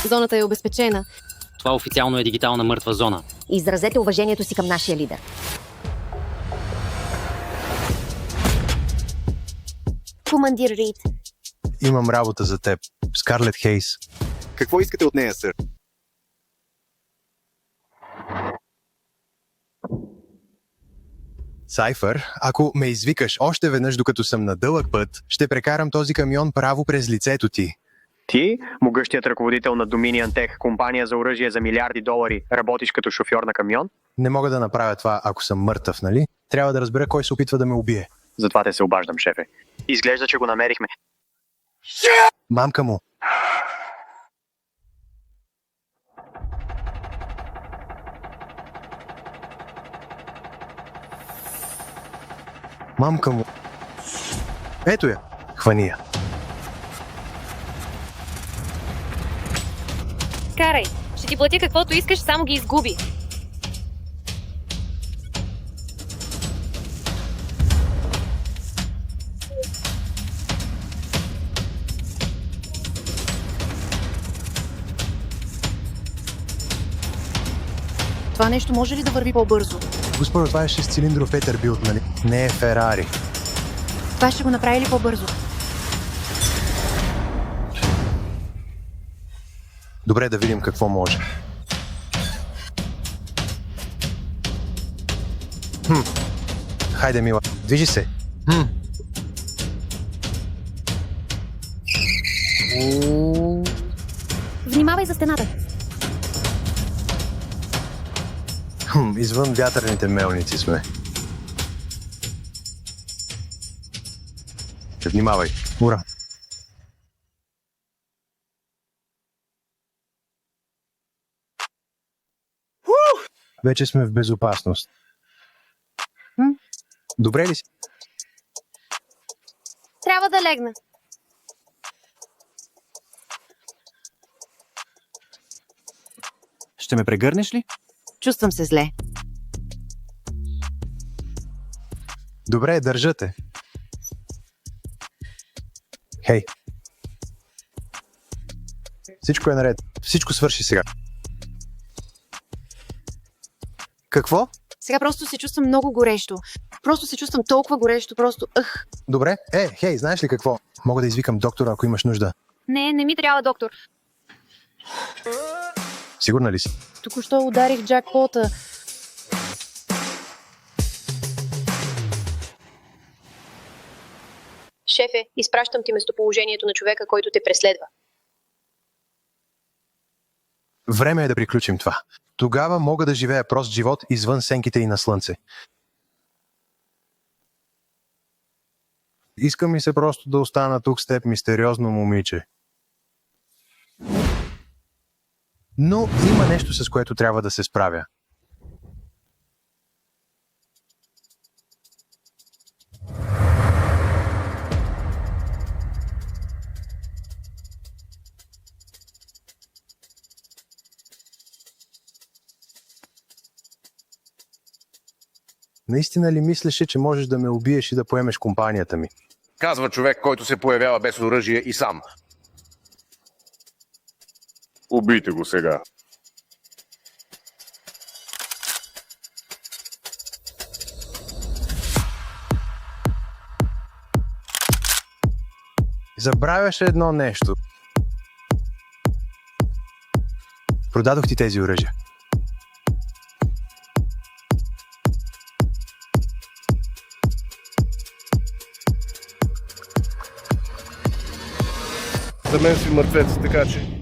Зоната е обезпечена. Това официално е дигитална мъртва зона. Изразете уважението си към нашия лидер. Командир Рид. Имам работа за теб. Скарлет Хейс. Какво искате от нея, сър? Сайфър, ако ме извикаш още веднъж докато съм на дълъг път, ще прекарам този камион право през лицето ти. Ти, могъщият ръководител на Dominion Tech, компания за оръжие за милиарди долари, работиш като шофьор на камион? Не мога да направя това, ако съм мъртъв, нали? Трябва да разбера кой се опитва да ме убие. Затова те се обаждам, шефе. Изглежда, че го намерихме. Мамка му. Мамка му. Ето я. Хвани я. Карай. Ще ти платя каквото искаш, само ги изгуби. Това нещо може ли да върви по-бързо? Господи, това е 6-цилиндров Петербилт, нали? Не е Ферари. Това ще го направи ли по-бързо? Добре, да видим какво може. Хайде, мила. Движи се. Внимавай за стената. Извън вятърните мелници сме. Внимавай. Ура. Вече сме в безопасност. Добре ли си? Трябва да легна. Ще ме прегърнеш ли? Чувствам се зле. Добре, държате. Хей. Всичко е наред. Всичко свърши сега. Какво? Сега просто се чувствам много горещо. Просто се чувствам толкова горещо, просто Добре. Хей, знаеш ли какво? Мога да извикам доктора, ако имаш нужда. Не ми трябва доктор. Сигурна ли си? Току-що ударих джакпота. Шефе, изпращам ти местоположението на човека, който те преследва. Време е да приключим това. Тогава мога да живея прост живот извън сенките и на слънце. Иска ми се просто да остана тук с теб, мистериозно момиче. Но има нещо, с което трябва да се справя. Наистина ли мислеше, че можеш да ме убиеш и да поемеш компанията ми? Казва човек, който се появява без оръжие и сам. Убийте го сега. Забравяше едно нещо. Продадох ти тези оръжия. За мен си мъртвец, така че...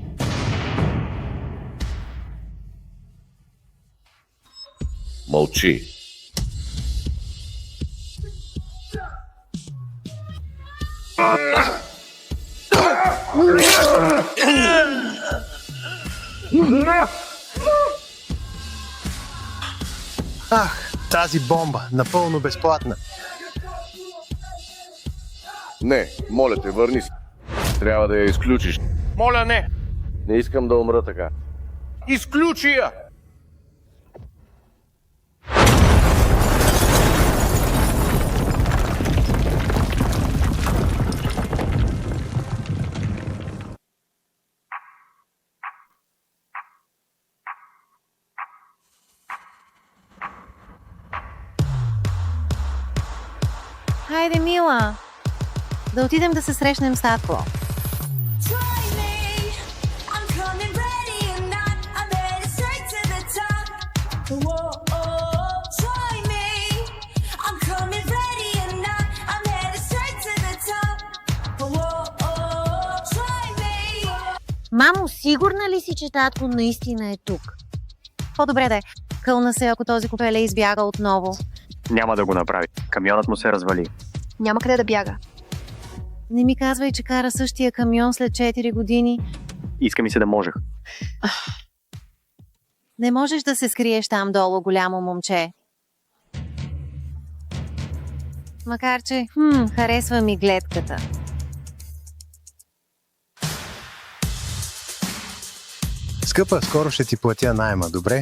Мълчи. Ах, тази бомба, напълно безплатна. Не, моля те, върни се. Трябва да я изключиш. Моля, не! Не искам да умра така. Изключи я! Хайде, мила. Да отидем да се срещнем с татко. Try me. I'm coming ready or not. I'm headed straight to the top. Whoa, try me. I'm coming ready or not. I'm headed straight to the top. Whoa, try me. Мамо, сигурна ли си, че татко наистина е тук? По-добре да е. Кълна се, ако този копеле избяга отново. Няма да го направи. Камионът му се развали. Няма къде да бяга. Не ми казвай, че кара същия камион след 4 години. Иска ми се да можех. Не можеш да се скриеш там долу, голямо момче. Макар че, харесва ми гледката. Скъпа, скоро ще ти платя найема, добре?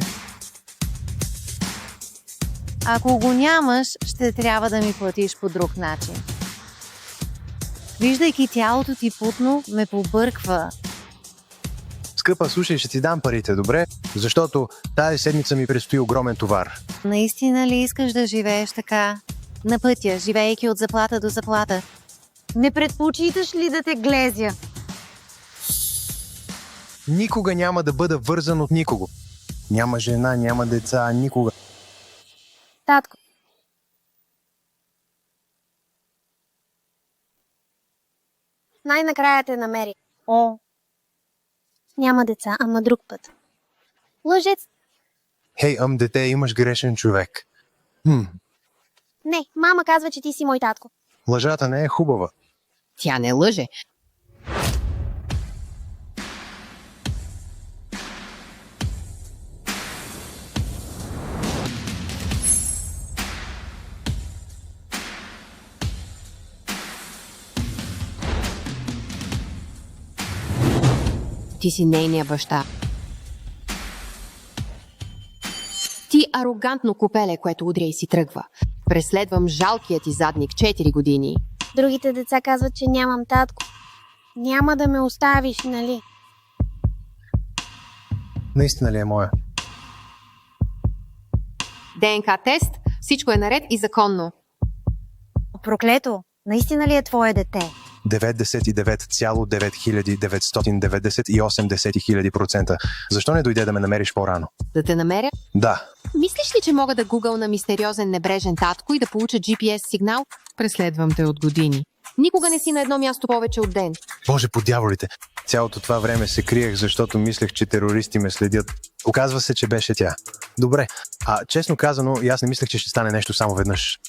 Ако го нямаш, ще трябва да ми платиш по друг начин. Виждайки тялото ти путно, ме побърква. Скъпа, слушай, ще ти дам парите, добре? Защото тази седмица ми предстои огромен товар. Наистина ли искаш да живееш така? На пътя, живеейки от заплата до заплата. Не предпочиташ ли да те глезя? Никога няма да бъда вързан от никого. Няма жена, няма деца, никога. Татко. Най-накрая те намери. О, Няма деца, ама друг път. Лъжец? Хей, дете, имаш грешен човек. Не, мама казва, че ти си мой татко. Лъжата не е хубава. Тя не лъже. Ти си нейния баща. Ти арогантно купеле, което удря и си тръгва. Преследвам жалкият ти задник 4 години. Другите деца казват, че нямам татко. Няма да ме оставиш, нали? Наистина ли е моя? ДНК тест, всичко е наред и законно. Проклето, наистина ли е твое дете? 99,9998%. Защо не дойде да ме намериш по-рано? Да те намеря? Да. Мислиш ли, че мога да гугъл на мистериозен небрежен татко и да получа GPS сигнал? Преследвам те от години. Никога не си на едно място повече от ден. Боже, по дяволите. Цялото това време се криех, защото мислех, че терористи ме следят. Оказва се, че беше тя. Добре. Честно казано, аз не мислех, че ще стане нещо само веднъж.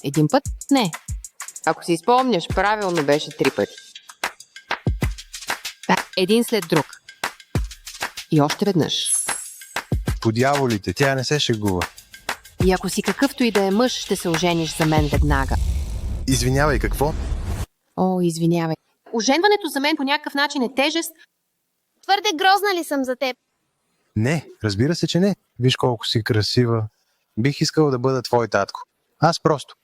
Един път? Не. Ако си спомняш, правилно беше 3 пъти. Да, един след друг. И още веднъж. По дяволите, тя не се шегува. И ако си какъвто и да е мъж, ще се ожениш за мен веднага. Извинявай, какво? О, извинявай. Оженването за мен по някакъв начин е тежест. Твърде грозна ли съм за теб? Не, разбира се, че не. Виж колко си красива. Бих искал да бъда твой татко. Аз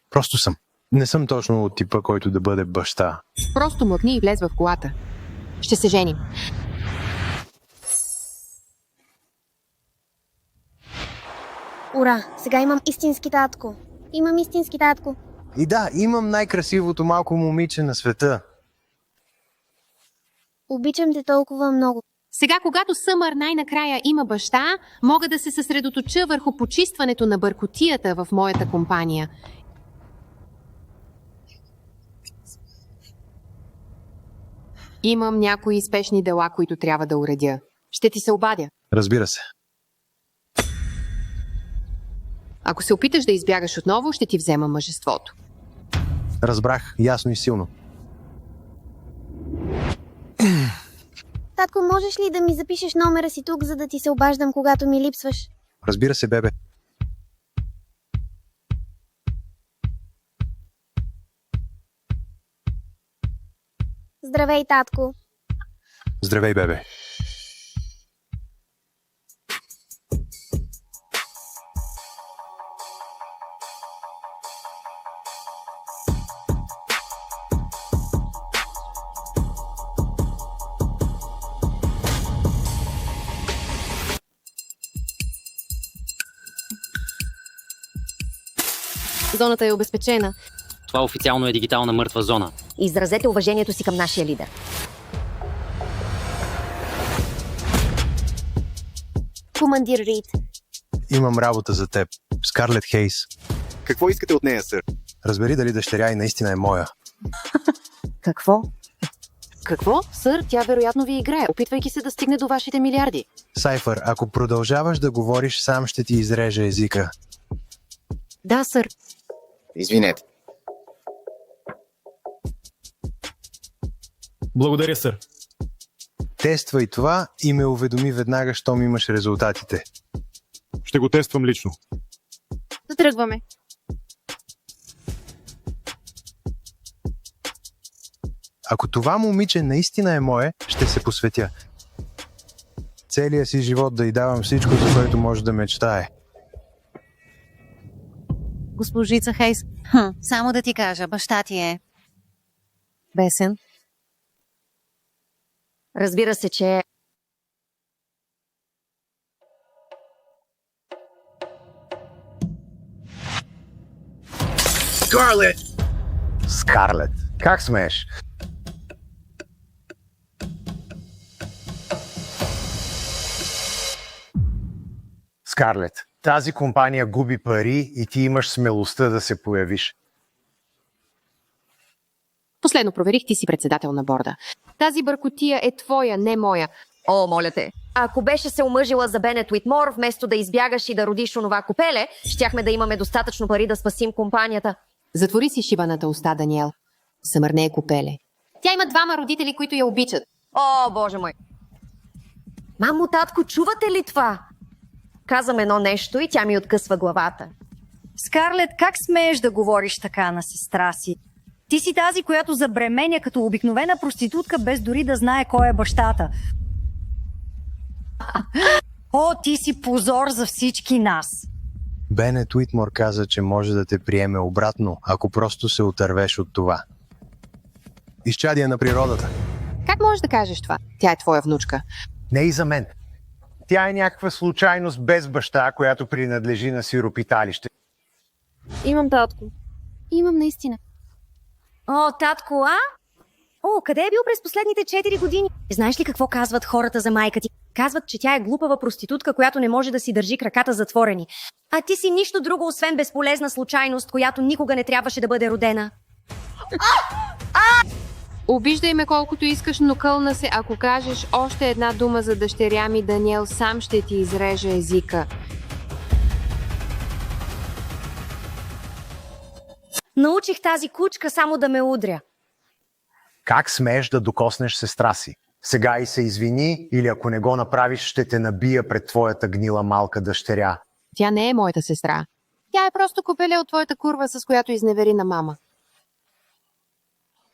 просто съм. Не съм точно от типа, който да бъде баща. Просто млъкни и влез в колата. Ще се женим. Ура, сега имам истински татко. Имам истински татко. И да, имам най-красивото малко момиче на света. Обичам те толкова много. Сега, когато Съмър най-накрая има баща, мога да се съсредоточа върху почистването на бъркотията в моята компания. Имам някои спешни дела, които трябва да уредя. Ще ти се обадя. Разбира се. Ако се опиташ да избягаш отново, ще ти взема мъжеството. Разбрах, ясно и силно. Татко, можеш ли да ми запишеш номера си тук, за да ти се обаждам, когато ми липсваш? Разбира се, бебе. Здравей, татко. Здравей, бебе. Зоната е обезпечена. Това официално е дигитална мъртва зона. Изразете уважението си към нашия лидер. Командир Рид. Имам работа за теб. Скарлет Хейс. Какво искате от нея, сър? Разбери дали дъщеря и наистина е моя. Какво? Какво? Сър, тя вероятно ви играе, опитвайки се да стигне до вашите милиарди. Сайфър, ако продължаваш да говориш, сам ще ти изреже езика. Да, сър. Извинете. Благодаря, сър. Тествай това и ме уведоми веднага, щом имаш резултатите. Ще го тествам лично. Да тръгваме. Ако това момиче наистина е мое, ще се посветя. Целия си живот да й давам всичко, за което може да мечтае. Госпожица Хейс, само да ти кажа, баща ти е бесен. Разбира се, че... Скарлет, как смееш? Скарлет, тази компания губи пари и ти имаш смелостта да се появиш. Последно проверих, ти си председател на борда. Тази бъркотия е твоя, не моя. О, моля те. Ако беше се омъжила за Бенет Уитмор, вместо да избягаш и да родиш онова купеле, щяхме да имаме достатъчно пари да спасим компанията. Затвори си шибаната уста, Даниел. Съмър не е купеле. Тя има двама родители, които я обичат. О, боже мой. Мамо, татко, чувате ли това? Казвам едно нещо и тя ми откъсва главата. Скарлет, как смееш да говориш така на сестра си? Ти си тази, която забременя като обикновена проститутка, без дори да знае кой е бащата. О, ти си позор за всички нас. Бенет Уитмор каза, че може да те приеме обратно, ако просто се отървеш от това. Изчадие на природата. Как можеш да кажеш това? Тя е твоя внучка. Не и за мен. Тя е някаква случайност без баща, която принадлежи на сиропиталище. Имам, татко. Имам наистина. О, татко, а? О, къде е бил през последните 4 години? Знаеш ли какво казват хората за майка ти? Казват, че тя е глупава проститутка, която не може да си държи краката затворени. А ти си нищо друго, освен безполезна случайност, която никога не трябваше да бъде родена. Обиждай ме колкото искаш, но кълна се, ако кажеш още една дума за дъщеря ми, Даниел сам ще ти изреже езика. Научих тази кучка само да ме удря. Как смееш да докоснеш сестра си? Сега и се извини, или ако не го направиш, ще те набия пред твоята гнила малка дъщеря. Тя не е моята сестра. Тя е просто купеле от твоята курва, с която изневери на мама.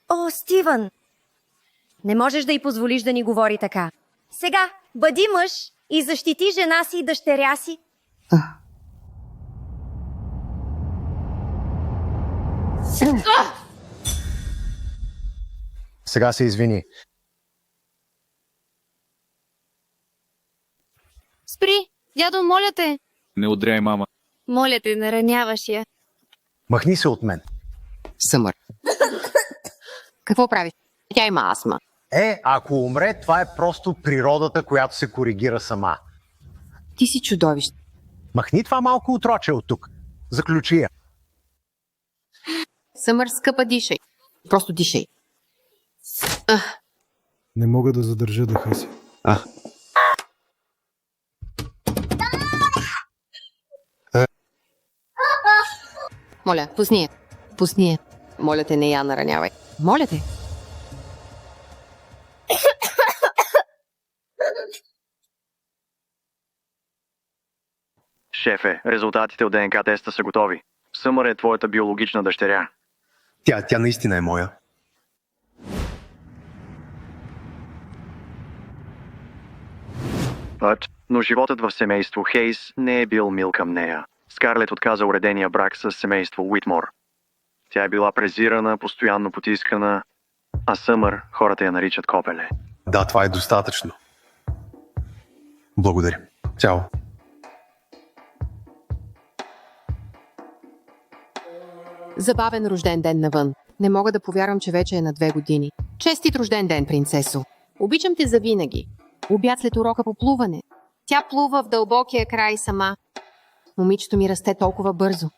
О, Стивън! Не можеш да й позволиш да ни говори така. Сега, бъди мъж и защити жена си и дъщеря си. Сега се извини. Спри! Дядо, моля те! Не удряй, мама. Моля те, нараняваш я. Махни се от мен. Съмър. Какво правиш? Тя има астма. Ако умре, това е просто природата, която се коригира сама. Ти си чудовище. Махни това малко отроче от тук. Заключи я. Съмър, скъпа, дишай. Просто дишай. Не мога да задържа дъха си. Моля, пусни я. Пусни я. Моля те, не я наранявай. Моля те. Шефе, резултатите от ДНК теста са готови. Съмър е твоята биологична дъщеря. Тя наистина е моя. Но животът в семейство Хейс не е бил мил към нея. Скарлет отказа уредения брак с семейство Уитмор. Тя е била презирана, постоянно потискана, а Съмър хората я наричат копеле. Да, това е достатъчно. Благодаря. Чао. Забавен рожден ден навън. Не мога да повярвам, че вече е на 2 години. Честит рожден ден, принцесо. Обичам те завинаги. Обяд след урока по плуване. Тя плува в дълбокия край сама. Момичето ми расте толкова бързо.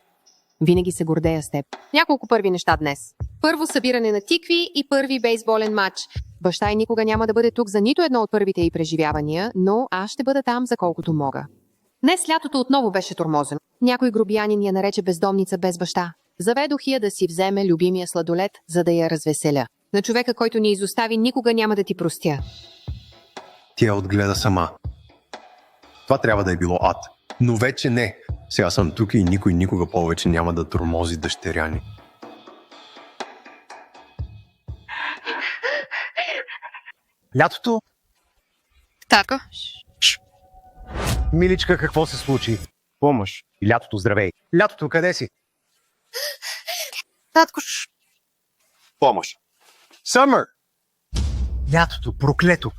Винаги се гордея с теб. Няколко първи неща днес. Първо събиране на тикви и първи бейсболен матч. Баща й никога няма да бъде тук за нито едно от първите й преживявания, но аз ще бъда там за колкото мога. Днес лятото отново беше тормозено. Някой грубиянин я нарече бездомница без баща. Заведох я да си вземе любимия сладолет, за да я развеселя. На човека, който ни изостави, никога няма да ти простя. Тя отгледа сама. Това трябва да е било ад. Но вече не. Сега съм тук и никой никога повече няма да тормози дъщеря ни. Лятото? Татко? Миличка, какво се случи? Помощ. И лятото, здравей. Лятото, къде си? Татко. Помощ. Съмър! Лятото, проклето.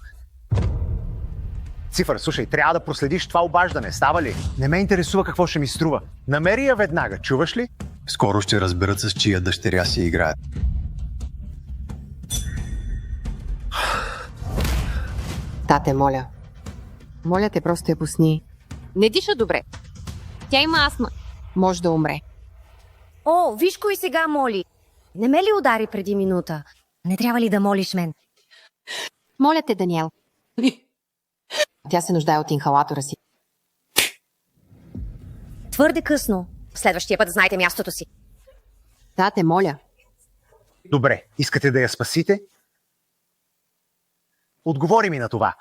Цифър, слушай, трябва да проследиш това обаждане. Става ли? Не ме интересува какво ще ми струва. Намери я веднага, чуваш ли? Скоро ще разберат с чия дъщеря си играят. Тате, моля. Моля те, просто я пусни. Не диша добре. Тя има астма. Може да умре. О, виж кой сега моли. Не ме ли удари преди минута? Не трябва ли да молиш мен? Моля те, Даниел. Тя се нуждае от инхалатора си. Твърде късно. Следващия път знайте мястото си. Тате, моля. Добре, искате да я спасите? Отговори ми на това.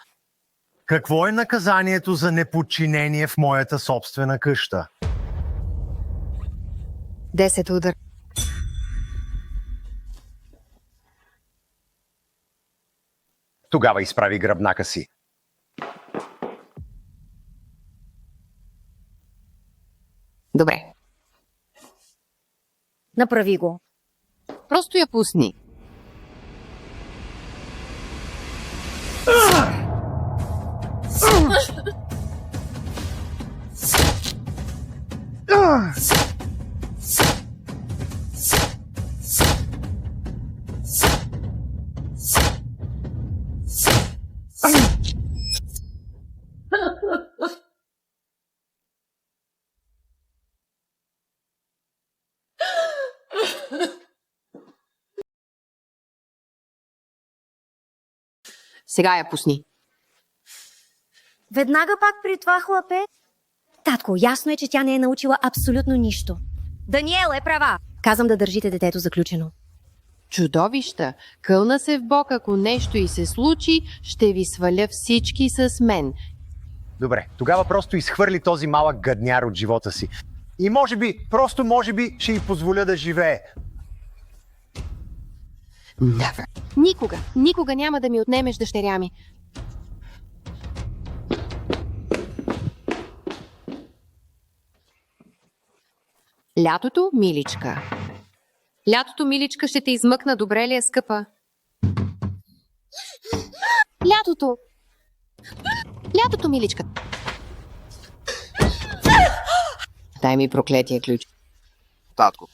Какво е наказанието за неподчинение в моята собствена къща? 10 удар. Тогава изправи гръбнака си. Добре. Направи го. Просто я пусни. Сега я пусни. Веднага пак при това хлапе? Татко, ясно е, че тя не е научила абсолютно нищо. Даниел е права. Казвам да държите детето заключено. Чудовища, кълна се в Бог, ако нещо и се случи, ще ви сваля всички с мен. Добре, тогава просто изхвърли този малък гадняр от живота си. И може би, ще й позволя да живее. Never. Никога няма да ми отнемеш дъщеря ми. Лятото, миличка. Лятото, миличка, ще те измъкна, добре ли е, скъпа? Лятото! Лятото, миличка. Дай ми проклетия ключ. Татко.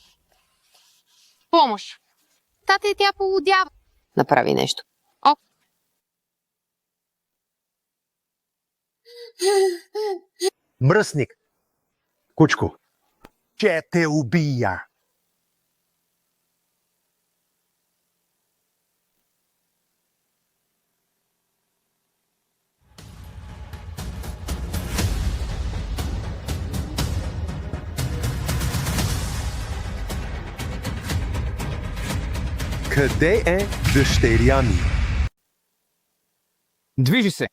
Помощ! Тате, тя полудява. Направи нещо. О! Мръсник. Кучко. Ще те убия. Къде е дъщеря ми? Движи се!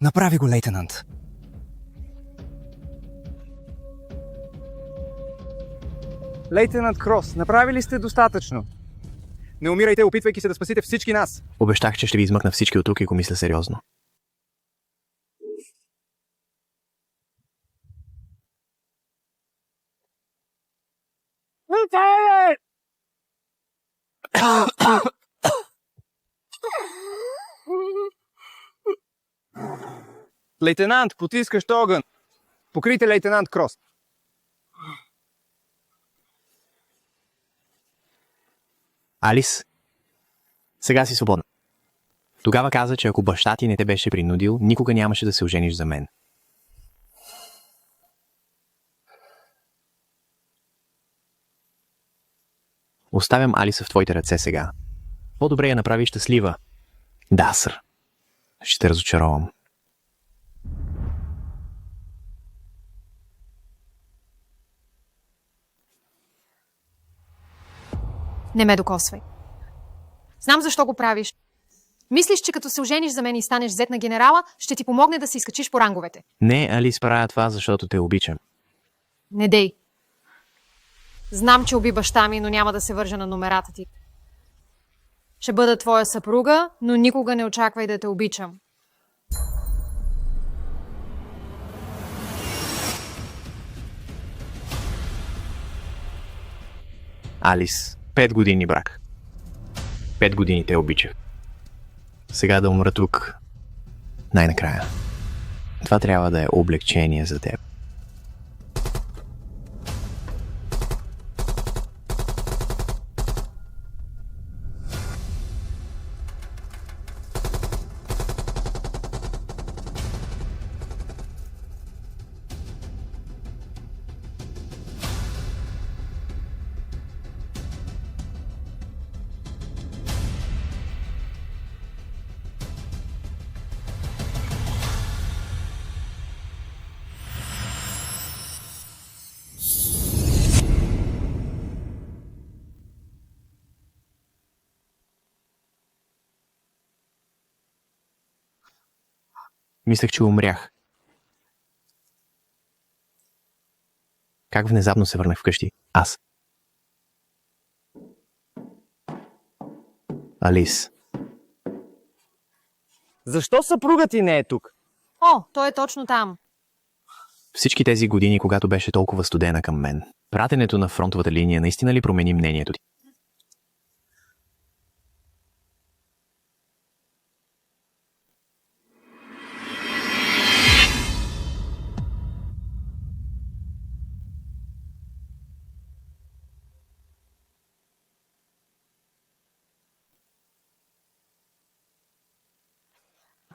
Направи го, лейтенант. Лейтенант Крос, направили сте достатъчно. Не умирайте, опитвайки се да спасите всички нас. Обещах, че ще ви измъкна всички от тук и го мисля сериозно. Лейтенант, потискащ огън. Покрийте лейтенант Крос. Алис, сега си свободна. Тогава каза, че ако баща ти не те беше принудил, никога нямаше да се ожениш за мен. Оставям Алиса в твоите ръце сега. По-добре я направи щастлива. Да, сър. Ще те разочаровам. Не ме докосвай. Знам защо го правиш. Мислиш, че като се ожениш за мен и станеш зет на генерала, ще ти помогне да се изкачиш по ранговете. Не, Алис, правя това, защото те обичам. Не дей. Знам, че уби баща ми, но няма да се вържа на номерата ти. Ще бъда твоя съпруга, но никога не очаквай да те обичам. Алис, 5 години брак. 5 години те обичах. Сега да умра тук. Най-накрая. Това трябва да е облегчение за теб. Мислех, че умрях. Как внезапно се върнах вкъщи? Аз. Алис. Защо съпругът ти не е тук? О, той е точно там. Всички тези години, когато беше толкова студена към мен, пратенето на фронтовата линия наистина ли промени мнението ти?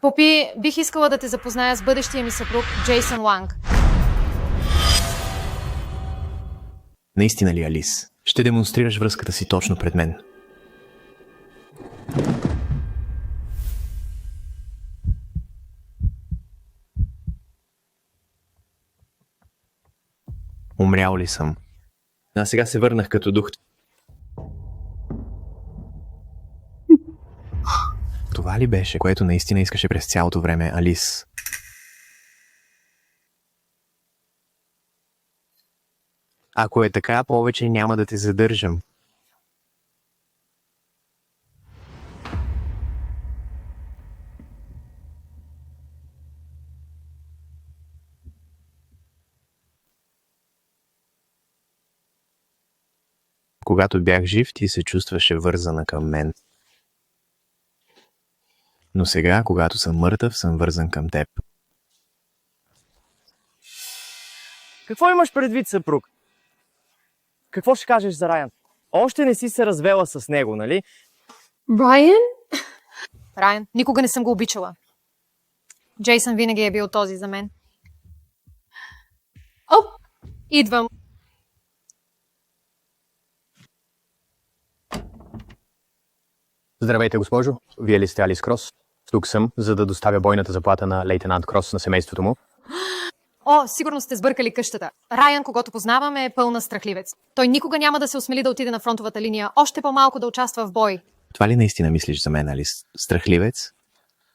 Попи, бих искала да те запозная с бъдещия ми съпруг Джейсън Ланг. Наистина ли, Алис? Ще демонстрираш връзката си точно пред мен. Умрял ли съм? А сега се върнах като дух. Това ли беше, което наистина искаше през цялото време, Алис? Ако е така, повече няма да те задържам. Когато бях жив, ти се чувстваше вързана към мен. Но сега, когато съм мъртъв, съм вързан към теб. Какво имаш предвид, съпруг? Какво ще кажеш за Райан? Още не си се развела с него, нали? Райан, никога не съм го обичала. Джейсън винаги е бил този за мен. Оп! Идвам. Здравейте, госпожо. Вие ли сте Алис Крос? Тук съм, за да доставя бойната заплата на лейтенант Крос на семейството му. О, сигурно сте сбъркали къщата. Райан, когато познавам, е пълна страхливец. Той никога няма да се осмели да отиде на фронтовата линия, още по-малко да участва в бой. Това ли наистина мислиш за мен, Алис? Страхливец?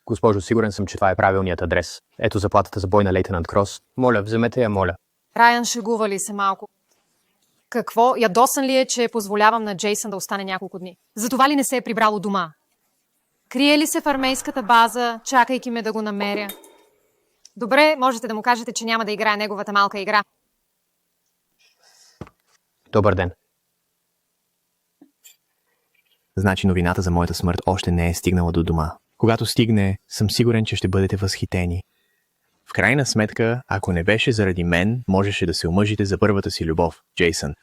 Госпожо, сигурен съм, че това е правилният адрес. Ето заплатата за бой на лейтенант Крос. Моля, вземете я, моля. Райан шегува ли се малко? Какво? Ядосан ли е, че позволявам на Джейсън да остане няколко дни? Затова ли не се е прибрал у дома? Крие ли се в армейската база, чакайки ме да го намеря? Добре, можете да му кажете, че няма да играе неговата малка игра. Добър ден. Значи новината за моята смърт още не е стигнала до дома. Когато стигне, съм сигурен, че ще бъдете възхитени. В крайна сметка, ако не беше заради мен, можеше да се омъжите за първата си любов, Джейсън.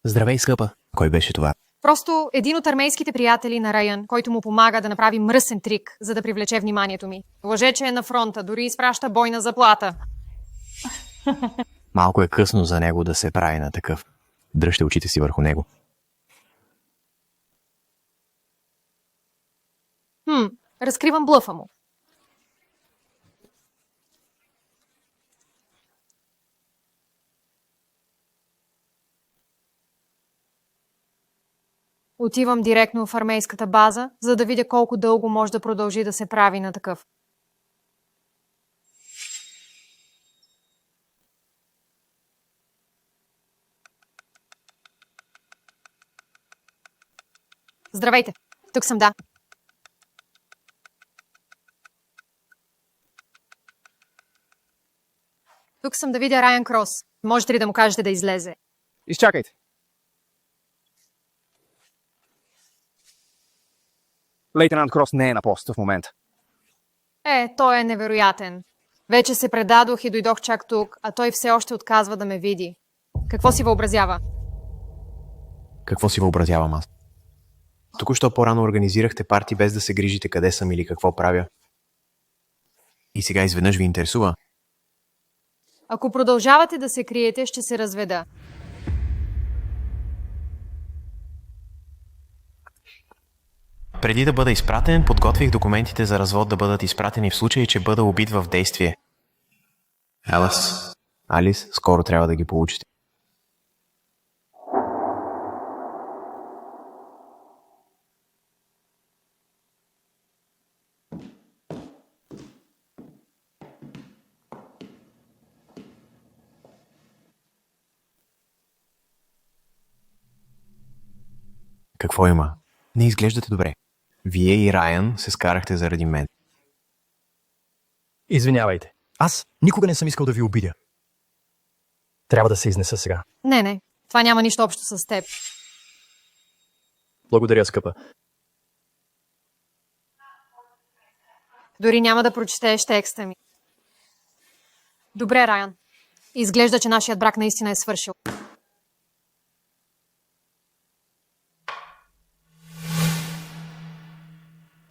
Здравей, скъпа. Кой беше това? Просто един от армейските приятели на Райан, който му помага да направи мръсен трик, за да привлече вниманието ми. Лъже, че е на фронта, дори изпраща бойна заплата. Малко е късно за него да се прави на такъв. Дръжте очите си върху него. Разкривам блъфа му. Отивам директно в армейската база, за да видя колко дълго може да продължи да се прави на такъв. Здравейте, тук съм, да. Тук съм да видя Райан Крос. Можете ли да му кажете да излезе? Изчакайте. Лейтенант Крос не е на поста в момента. Той е невероятен. Вече се предадох и дойдох чак тук, а той все още отказва да ме види. Какво си въобразява? Какво си въобразявам аз? Току-що по-рано организирахте парти без да се грижите къде съм или какво правя. И сега изведнъж ви интересува. Ако продължавате да се криете, ще се разведа. Преди да бъда изпратен, подготвих документите за развод да бъдат изпратени в случай, че бъда убит в действие. Алис, скоро трябва да ги получите. Какво има? Не изглеждате добре. Вие и Райан се скарахте заради мен. Извинявайте. Аз никога не съм искал да ви обидя. Трябва да се изнеса сега. Не, това няма нищо общо с теб. Благодаря, скъпа. Дори няма да прочетеш текста ми. Добре, Райан. Изглежда, че нашият брак наистина е свършил.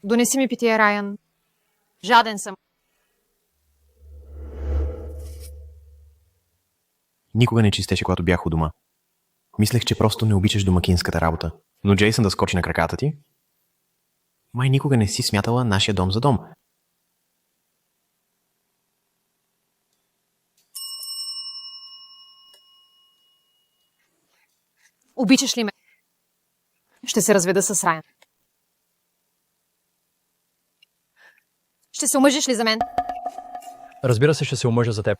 Донеси ми питие, Райан. Жаден съм. Никога не чистеше, когато бях у дома. Мислех, че просто не обичаш домакинската работа. Но Джейсън да скочи на краката ти? Май никога не си смятала нашия дом за дом. Обичаш ли ме? Ще се разведа с Райан. Ще се омъжиш ли за мен? Разбира се, ще се омъжа за теб.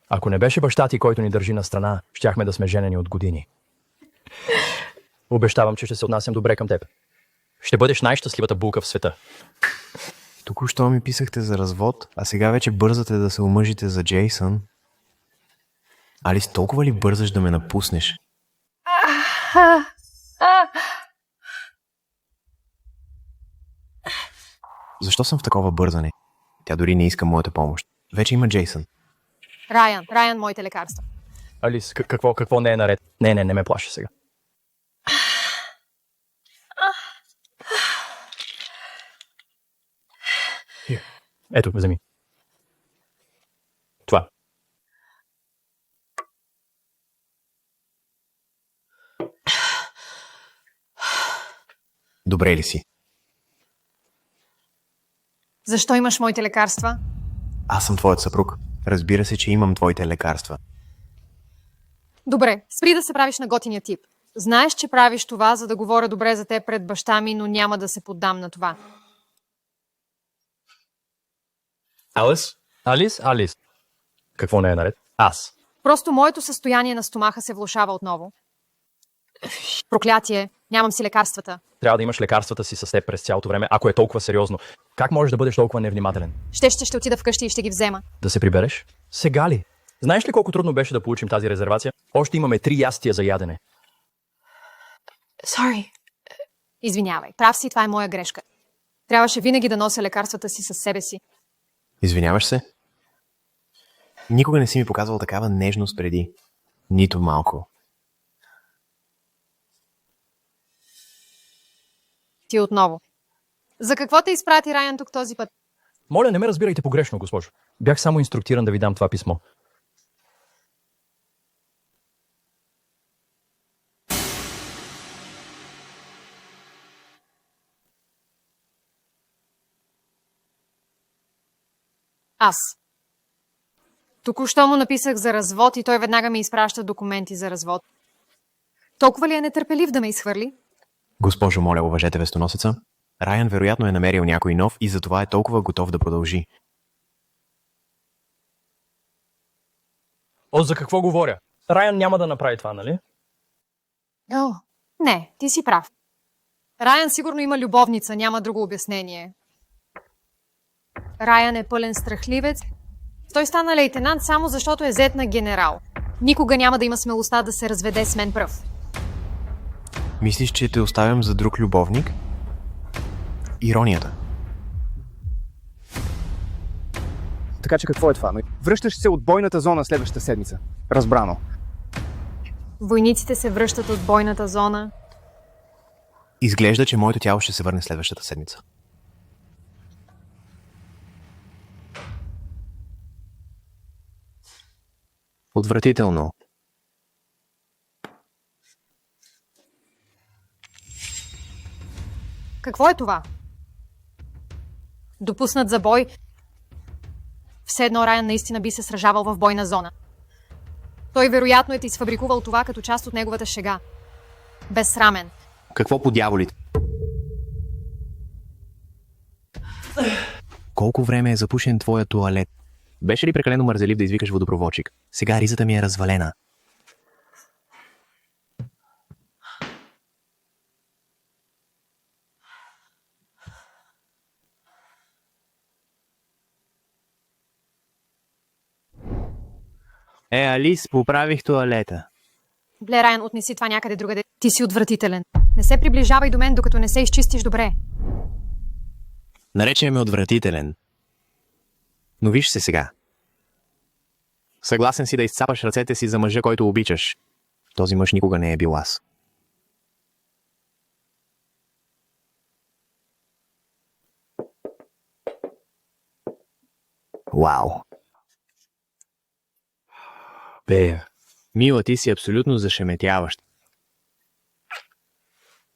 Ако не беше баща ти, който ни държи на страна, щяхме да сме женени от години. Обещавам, че ще се отнасям добре към теб. Ще бъдеш най-щастливата булка в света. Току-що ми писахте за развод, а сега вече бързате да се омъжите за Джейсън. Алис, толкова ли бързаш да ме напуснеш? Защо съм в такова бързане? Тя дори не иска моята помощ. Вече има Джейсън. Райан, моите лекарства. Алис, какво не е наред? Не ме плаши сега. Ето, вземи. Това. Добре ли си? Защо имаш моите лекарства? Аз съм твоят съпруг. Разбира се, че имам твоите лекарства. Добре, спри да се правиш на готиния тип. Знаеш, че правиш това, за да говоря добре за теб пред баща ми, но няма да се поддам на това. Алис. Какво не е наред? Аз. Просто моето състояние на стомаха се влошава отново. Проклятие, нямам си лекарствата. Трябва да имаш лекарствата си с теб през цялото време, ако е толкова сериозно. Как можеш да бъдеш толкова невнимателен? Ще отида вкъщи и ще ги взема. Да се прибереш? Сега ли? Знаеш ли колко трудно беше да получим тази резервация? Още имаме 3 ястия за ядене. Sorry. Извинявай, прав си, това е моя грешка. Трябваше винаги да нося лекарствата си със себе си. Извиняваш се? Никога не си ми показвал такава нежност преди. Нито малко. Ти отново. За какво те изпрати Райан тук този път? Моля, не ме разбирайте погрешно, госпожо. Бях само инструктиран да ви дам това писмо. Аз. Току-що му написах за развод и той веднага ми изпраща документи за развод. Толкова ли е нетърпелив да ме изхвърли? Госпожо, моля, уважете вестоносеца. Райан вероятно е намерил някой нов и затова е толкова готов да продължи. О, за какво говоря? Райан няма да направи това, нали? О, не, ти си прав. Райан сигурно има любовница, няма друго обяснение. Райан е пълен страхливец. Той стана лейтенант само защото е зет на генерал. Никога няма да има смелостта да се разведе с мен пръв. Мислиш, че те оставям за друг любовник? Иронията. Така че какво е това? Връщаш се от бойната зона следващата седмица. Разбрано. Войниците се връщат от бойната зона. Изглежда, че моето тяло ще се върне следващата седмица. Отвратително. Какво е това? Допуснат за бой. Все едно Райан наистина би се сражавал в бойна зона. Той вероятно е ти сфабрикувал това като част от неговата шега. Безсрамен. Какво по дяволите? Колко време е запушен твоя туалет? Беше ли прекалено мързелив да извикаш водопроводчик? Сега ризата ми е развалена. Алис, поправих туалета. Бле, Райан, отнеси това някъде другаде. Ти си отвратителен. Не се приближавай до мен, докато не се изчистиш добре. Нарече ме отвратителен. Но виж се сега. Съгласен си да изцапаш ръцете си за мъжа, който обичаш. Този мъж никога не е бил аз. Вау. Бея. Мила, ти си абсолютно зашеметяващ.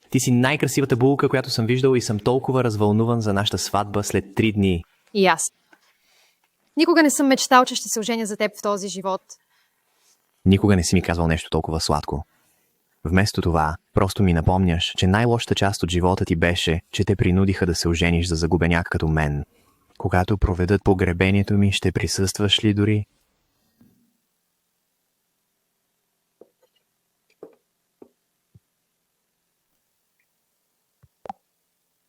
Ти си най-красивата булка, която съм виждал и съм толкова развълнуван за нашата сватба след 3 дни. И аз. Никога не съм мечтал, че ще се оженя за теб в този живот. Никога не си ми казвал нещо толкова сладко. Вместо това, просто ми напомняш, че най-лошата част от живота ти беше, че те принудиха да се ожениш за загубеняк като мен. Когато проведат погребението ми, ще присъстваш ли дори?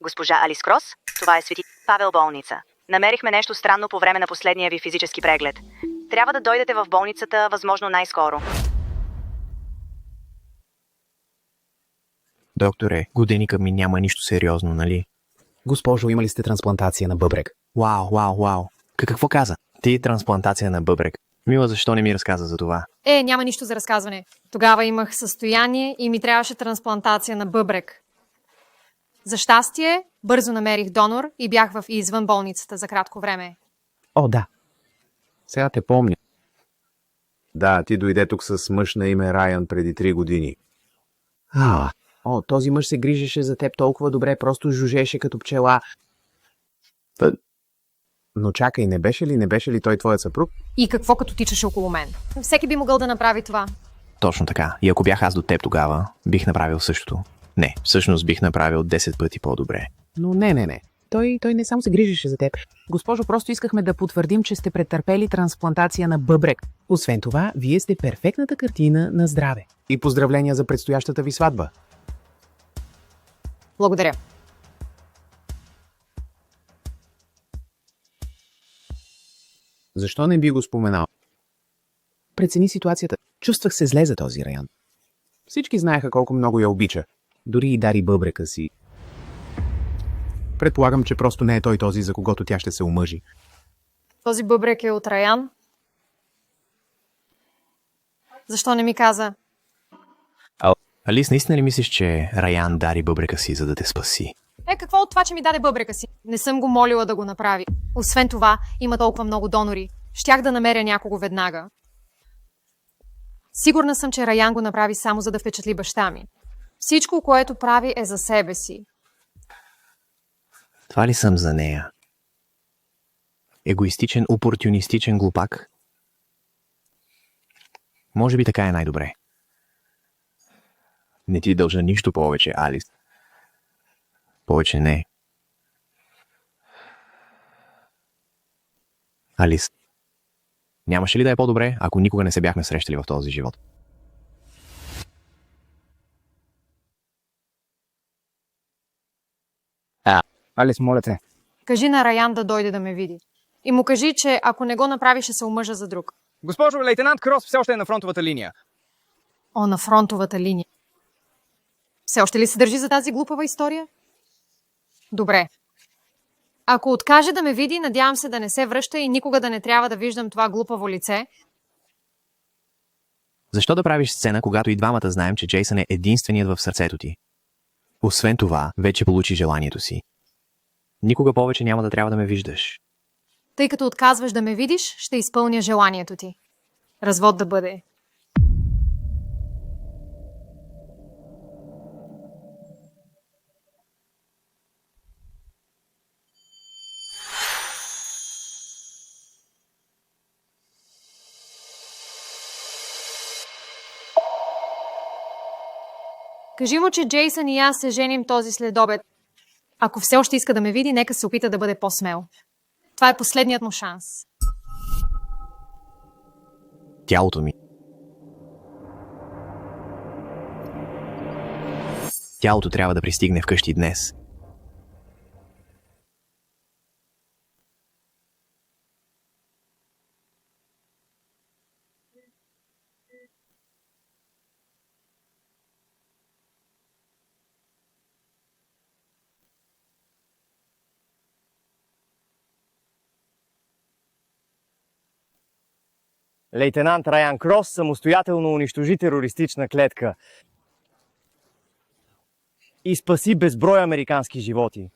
Госпожа Алис Крос, това е Свети Павел болница. Намерихме нещо странно по време на последния ви физически преглед. Трябва да дойдете в болницата, възможно най-скоро. Докторе, годеника ми няма нищо сериозно, нали? Госпожо, имали сте трансплантация на бъбрек? Вау. Какво каза? Ти трансплантация на бъбрек. Мила, защо не ми разказа за това? Няма нищо за разказване. Тогава имах състояние и ми трябваше трансплантация на бъбрек. За щастие, бързо намерих донор и бях в извън болницата за кратко време. О, да. Сега те помня. Да, ти дойде тук с мъж на име Райан преди 3 години. Този мъж се грижеше за теб толкова добре, просто жужеше като пчела. Но чакай, не беше ли той твоят съпруг? И какво като тичаше около мен? Всеки би могъл да направи това. Точно така. И ако бях аз до теб тогава, бих направил същото. Не, всъщност бих направил 10 пъти по-добре. Но не. Той не само се грижеше за теб. Госпожо, просто искахме да потвърдим, че сте претърпели трансплантация на бъбрек. Освен това, вие сте перфектната картина на здраве. И поздравления за предстоящата ви сватба. Благодаря. Защо не би го споменал? Прецени ситуацията. Чувствах се зле за този Райан. Всички знаеха колко много я обича. Дори и дари бъбрека си. Предполагам, че просто не е той този, за когото тя ще се омъжи. Този бъбрек е от Райан. Защо не ми каза? Алис, наистина ли мислиш, че Райан дари бъбрека си, за да те спаси? Какво от това, че ми даде бъбрека си? Не съм го молила да го направи. Освен това, има толкова много донори. Щях да намеря някого веднага. Сигурна съм, че Раян го направи само за да впечатли баща ми. Всичко, което прави, е за себе си. Това ли съм за нея? Егоистичен, опортюнистичен глупак? Може би така е най-добре. Не ти дължа нищо повече, Алис. Повече не. Алис, нямаше ли да е по-добре, ако никога не се бяхме срещали в този живот? Алис, моля те. Кажи на Раян да дойде да ме види. И му кажи, че ако не го направи, ще се омъжа за друг. Госпожо, лейтенант Крос все още е на фронтовата линия. О, на фронтовата линия. Все още ли се държи за тази глупава история? Добре. Ако откаже да ме види, надявам се да не се връща и никога да не трябва да виждам това глупаво лице. Защо да правиш сцена, когато и двамата знаем, че Джейсън е единственият в сърцето ти? Освен това, вече получи желанието си. Никога повече няма да трябва да ме виждаш. Тъй като отказваш да ме видиш, ще изпълня желанието ти. Развод да бъде. Кажи му, че Джейсън и аз се женим този следобед. Ако все още иска да ме види, нека се опита да бъде по-смел. Това е последният му шанс. Тялото ми. Тялото трябва да пристигне вкъщи днес. Лейтенант Раян Крос самостоятелно унищожи терористична клетка и спаси безброй американски животи.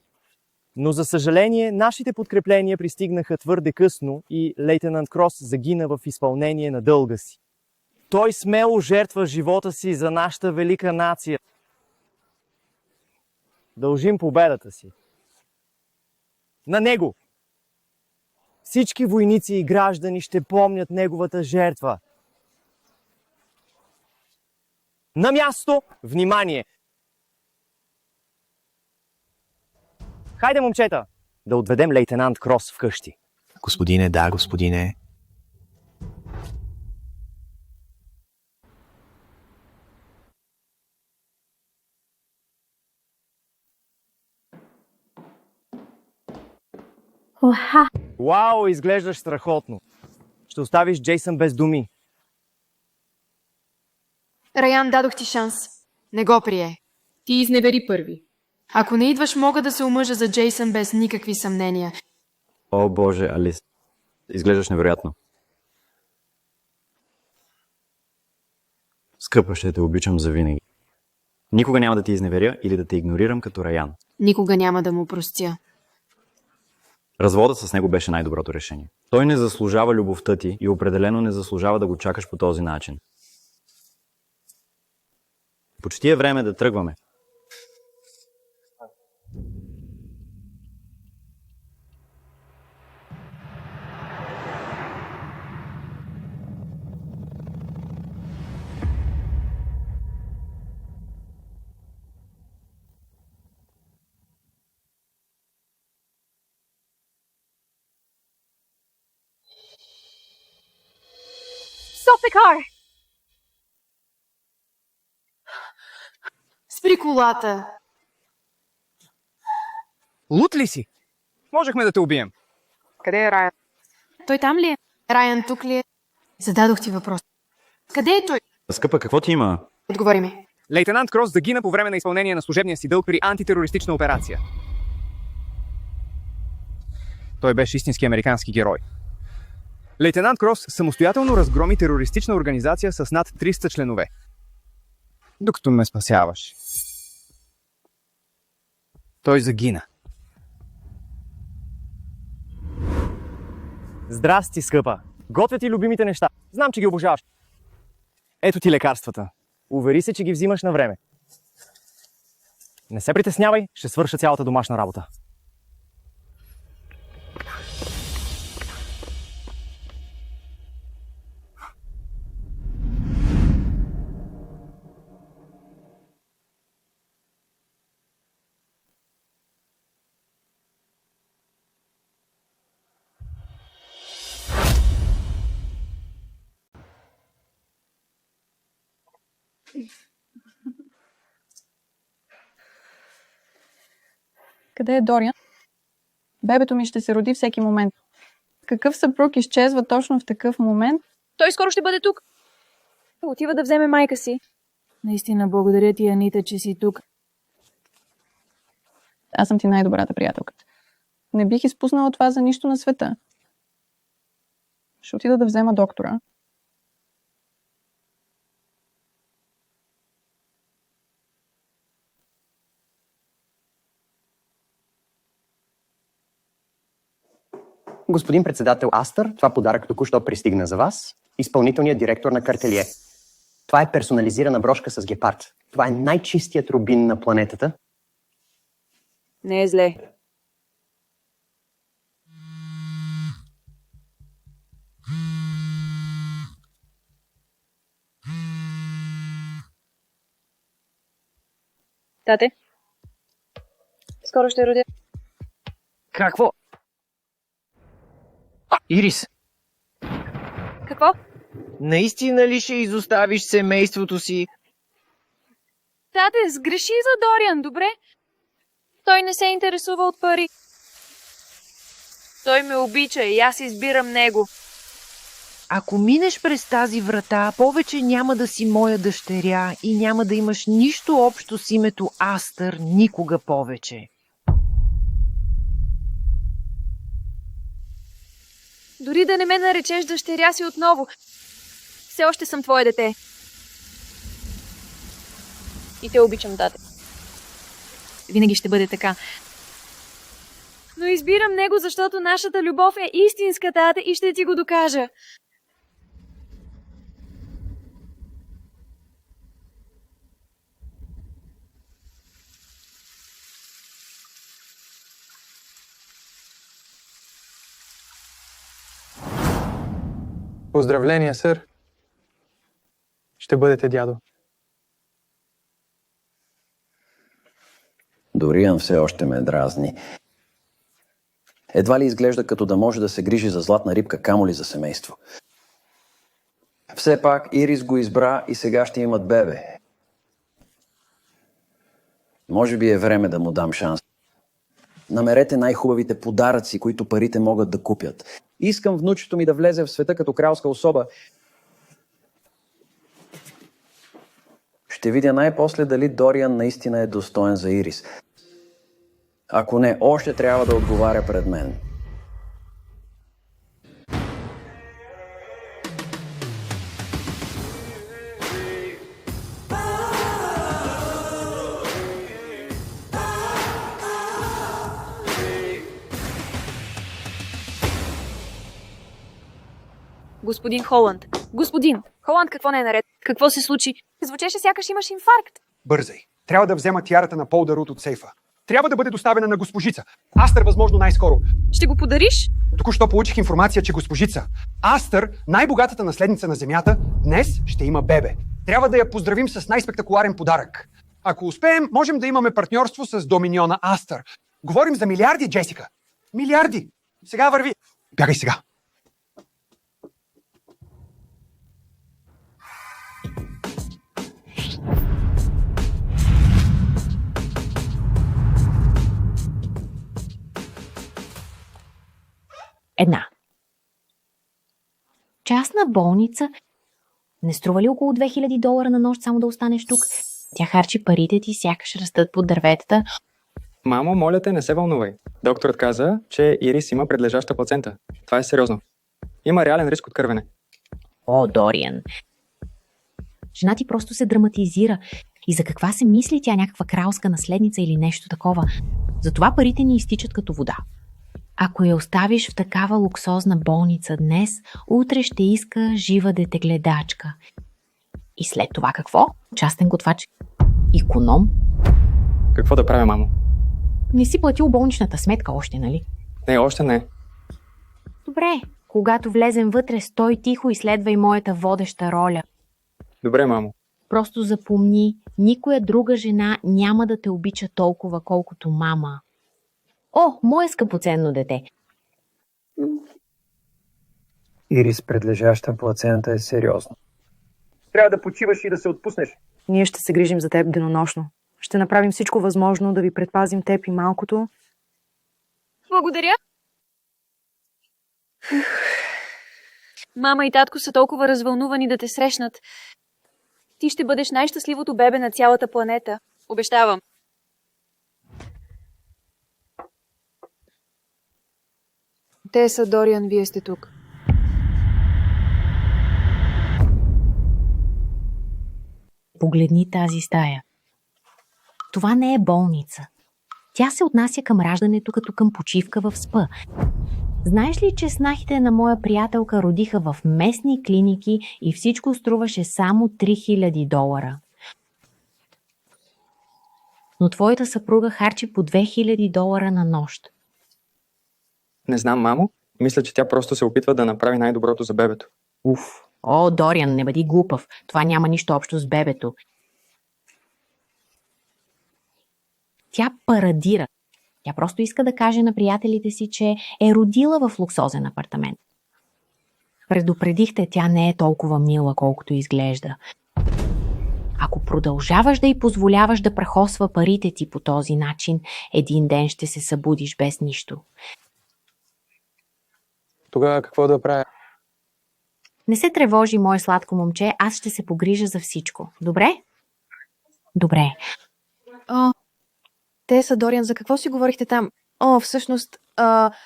Но за съжаление, нашите подкрепления пристигнаха твърде късно и лейтенант Крос загина в изпълнение на дълга си. Той смело жертва живота си за нашата велика нация. Дължим победата си на него. Всички войници и граждани ще помнят неговата жертва. На място, внимание! Хайде, момчета, да отведем лейтенант Крос вкъщи. Господине, да, господине. Вау, изглеждаш страхотно. Ще оставиш Джейсън без думи. Раян, дадох ти шанс. Не го прие. Ти изневери първи. Ако не идваш, мога да се омъжа за Джейсън без никакви съмнения. О, Боже, Алис. Изглеждаш невероятно. Скъпа, ще те обичам завинаги. Никога няма да ти изневеря или да те игнорирам като Раян. Никога няма да му простя. Разводът с него беше най-доброто решение. Той не заслужава любовта ти и определено не заслужава да го чакаш по този начин. Почти е време да тръгваме. Stop the car! Спри колата. Лут ли си? Можехме да те убием. Къде е Раян? Той там ли е? Раян тук ли е? Зададох ти въпрос. Къде е той? Скъпа, какво ти има? Отговори ми. Лейтенант Крос загина по време на изпълнение на служебния си дълг при антитерористична операция. Той беше истински американски герой. Лейтенант Крос самостоятелно разгроми терористична организация с над 300 членове. Докато ме спасяваш. Той загина. Здрасти, скъпа! Готвя ти любимите неща. Знам, че ги обожаваш. Ето ти лекарствата. Увери се, че ги взимаш на време. Не се притеснявай, ще свърша цялата домашна работа. Къде е Дориан? Бебето ми ще се роди всеки момент. Какъв съпруг изчезва точно в такъв момент? Той скоро ще бъде тук. Отива да вземе майка си. Наистина благодаря ти, Анита, че си тук. Аз съм ти най-добрата приятелка. Не бих изпуснала това за нищо на света. Ще отида да взема доктора. Господин председател Астър, това подарък току-що пристигна за вас. Изпълнителният директор на Картелие. Това е персонализирана брошка с гепард. Това е най-чистият рубин на планетата. Не е зле. Тате, скоро ще родя. Какво? Ирис, Какво? наистина ли ще изоставиш семейството си? Тате, сгреши за Дориан, добре? Той не се интересува от пари. Той ме обича и аз избирам него. Ако минеш през тази врата, повече няма да си моя дъщеря и няма да имаш нищо общо с името Астър никога повече. Дори да не ме наречеш дъщеря си отново, все още съм твое дете. И те обичам, тате. Винаги ще бъде така. Но избирам него, защото нашата любов е истинска, тате, и ще ти го докажа. Поздравления, сър. Ще бъдете дядо. Дориан все още ме дразни. Едва ли изглежда като да може да се грижи за златна рибка, камо ли за семейство. Все пак Ирис го избра и сега ще имат бебе. Може би е време да му дам шанс. Намерете най-хубавите подаръци, които парите могат да купят. Искам внучето ми да влезе в света като кралска особа. Ще видя най-после дали Дориан наистина е достоен за Ирис. Ако не, още трябва да отговаря пред мен. Господин Холанд. Господин Холанд, какво не е наред? Какво се случи? Звучеше сякаш имаш инфаркт. Бързай. Трябва да взема тиарата на Пол Дарут от сейфа. Трябва да бъде доставена на госпожица. Астър възможно най-скоро. Ще го подариш? Току-що получих информация, че госпожица Астър, най-богатата наследница на земята, днес ще има бебе. Трябва да я поздравим с най-спектакуларен подарък. Ако успеем, можем да имаме партньорство с доминьона Астър. Говорим за милиарди, Джесика. Милиарди. Сега върви. Бягай сега. Една. Частна болница? Не струва ли около $2000 на нощ само да останеш тук? Тя харчи парите ти, сякаш растат под дърветата. Мамо, моля те, не се вълнувай. Докторът каза, че Ирис има предлежаща плацента. Това е сериозно. Има реален риск от кървене. О, Дориан. Жена ти просто се драматизира. И за каква се мисли тя, някаква кралска наследница или нещо такова? Затова парите ни изтичат като вода. Ако я оставиш в такава луксозна болница днес, утре ще иска жива детегледачка. И след това какво? Частен готвач? Иконом? Какво да правя, мамо? Не си платил болничната сметка още, нали? Не, още не. Добре, когато влезем вътре, стой тихо и следвай моята водеща роля. Добре, мамо. Просто запомни, никоя друга жена няма да те обича толкова, колкото мама. О, мое скъпоценно дете! Ирис, предлежаща плацента е сериозно. Трябва да почиваш и да се отпуснеш. Ние ще се грижим за теб денонощно. Ще направим всичко възможно да ви предпазим теб и малкото. Благодаря. Мама и татко са толкова развълнувани да те срещнат. Ти ще бъдеш най-щастливото бебе на цялата планета. Обещавам. Те са, Дориан, вие сте тук. Погледни тази стая. Това не е болница. Тя се отнася към раждането като към почивка в спа. Знаеш ли, че снахите на моя приятелка родиха в местни клиники и всичко струваше само $3000? Но твоята съпруга харчи по $2000 на нощ. Не знам, мамо. Мисля, че тя просто се опитва да направи най-доброто за бебето. Уф. О, Дориан, не бъди глупав. Това няма нищо общо с бебето. Тя парадира. Тя просто иска да каже на приятелите си, че е родила в луксозен апартамент. Предупредихте, тя не е толкова мила, колкото изглежда. Ако продължаваш да й позволяваш да прахосва парите ти по този начин, един ден ще се събудиш без нищо. Тогава какво да правя? Не се тревожи, мое сладко момче, аз ще се погрижа за всичко. Добре? Добре. О, те са, Дориан, за какво си говорихте там? О, всъщност,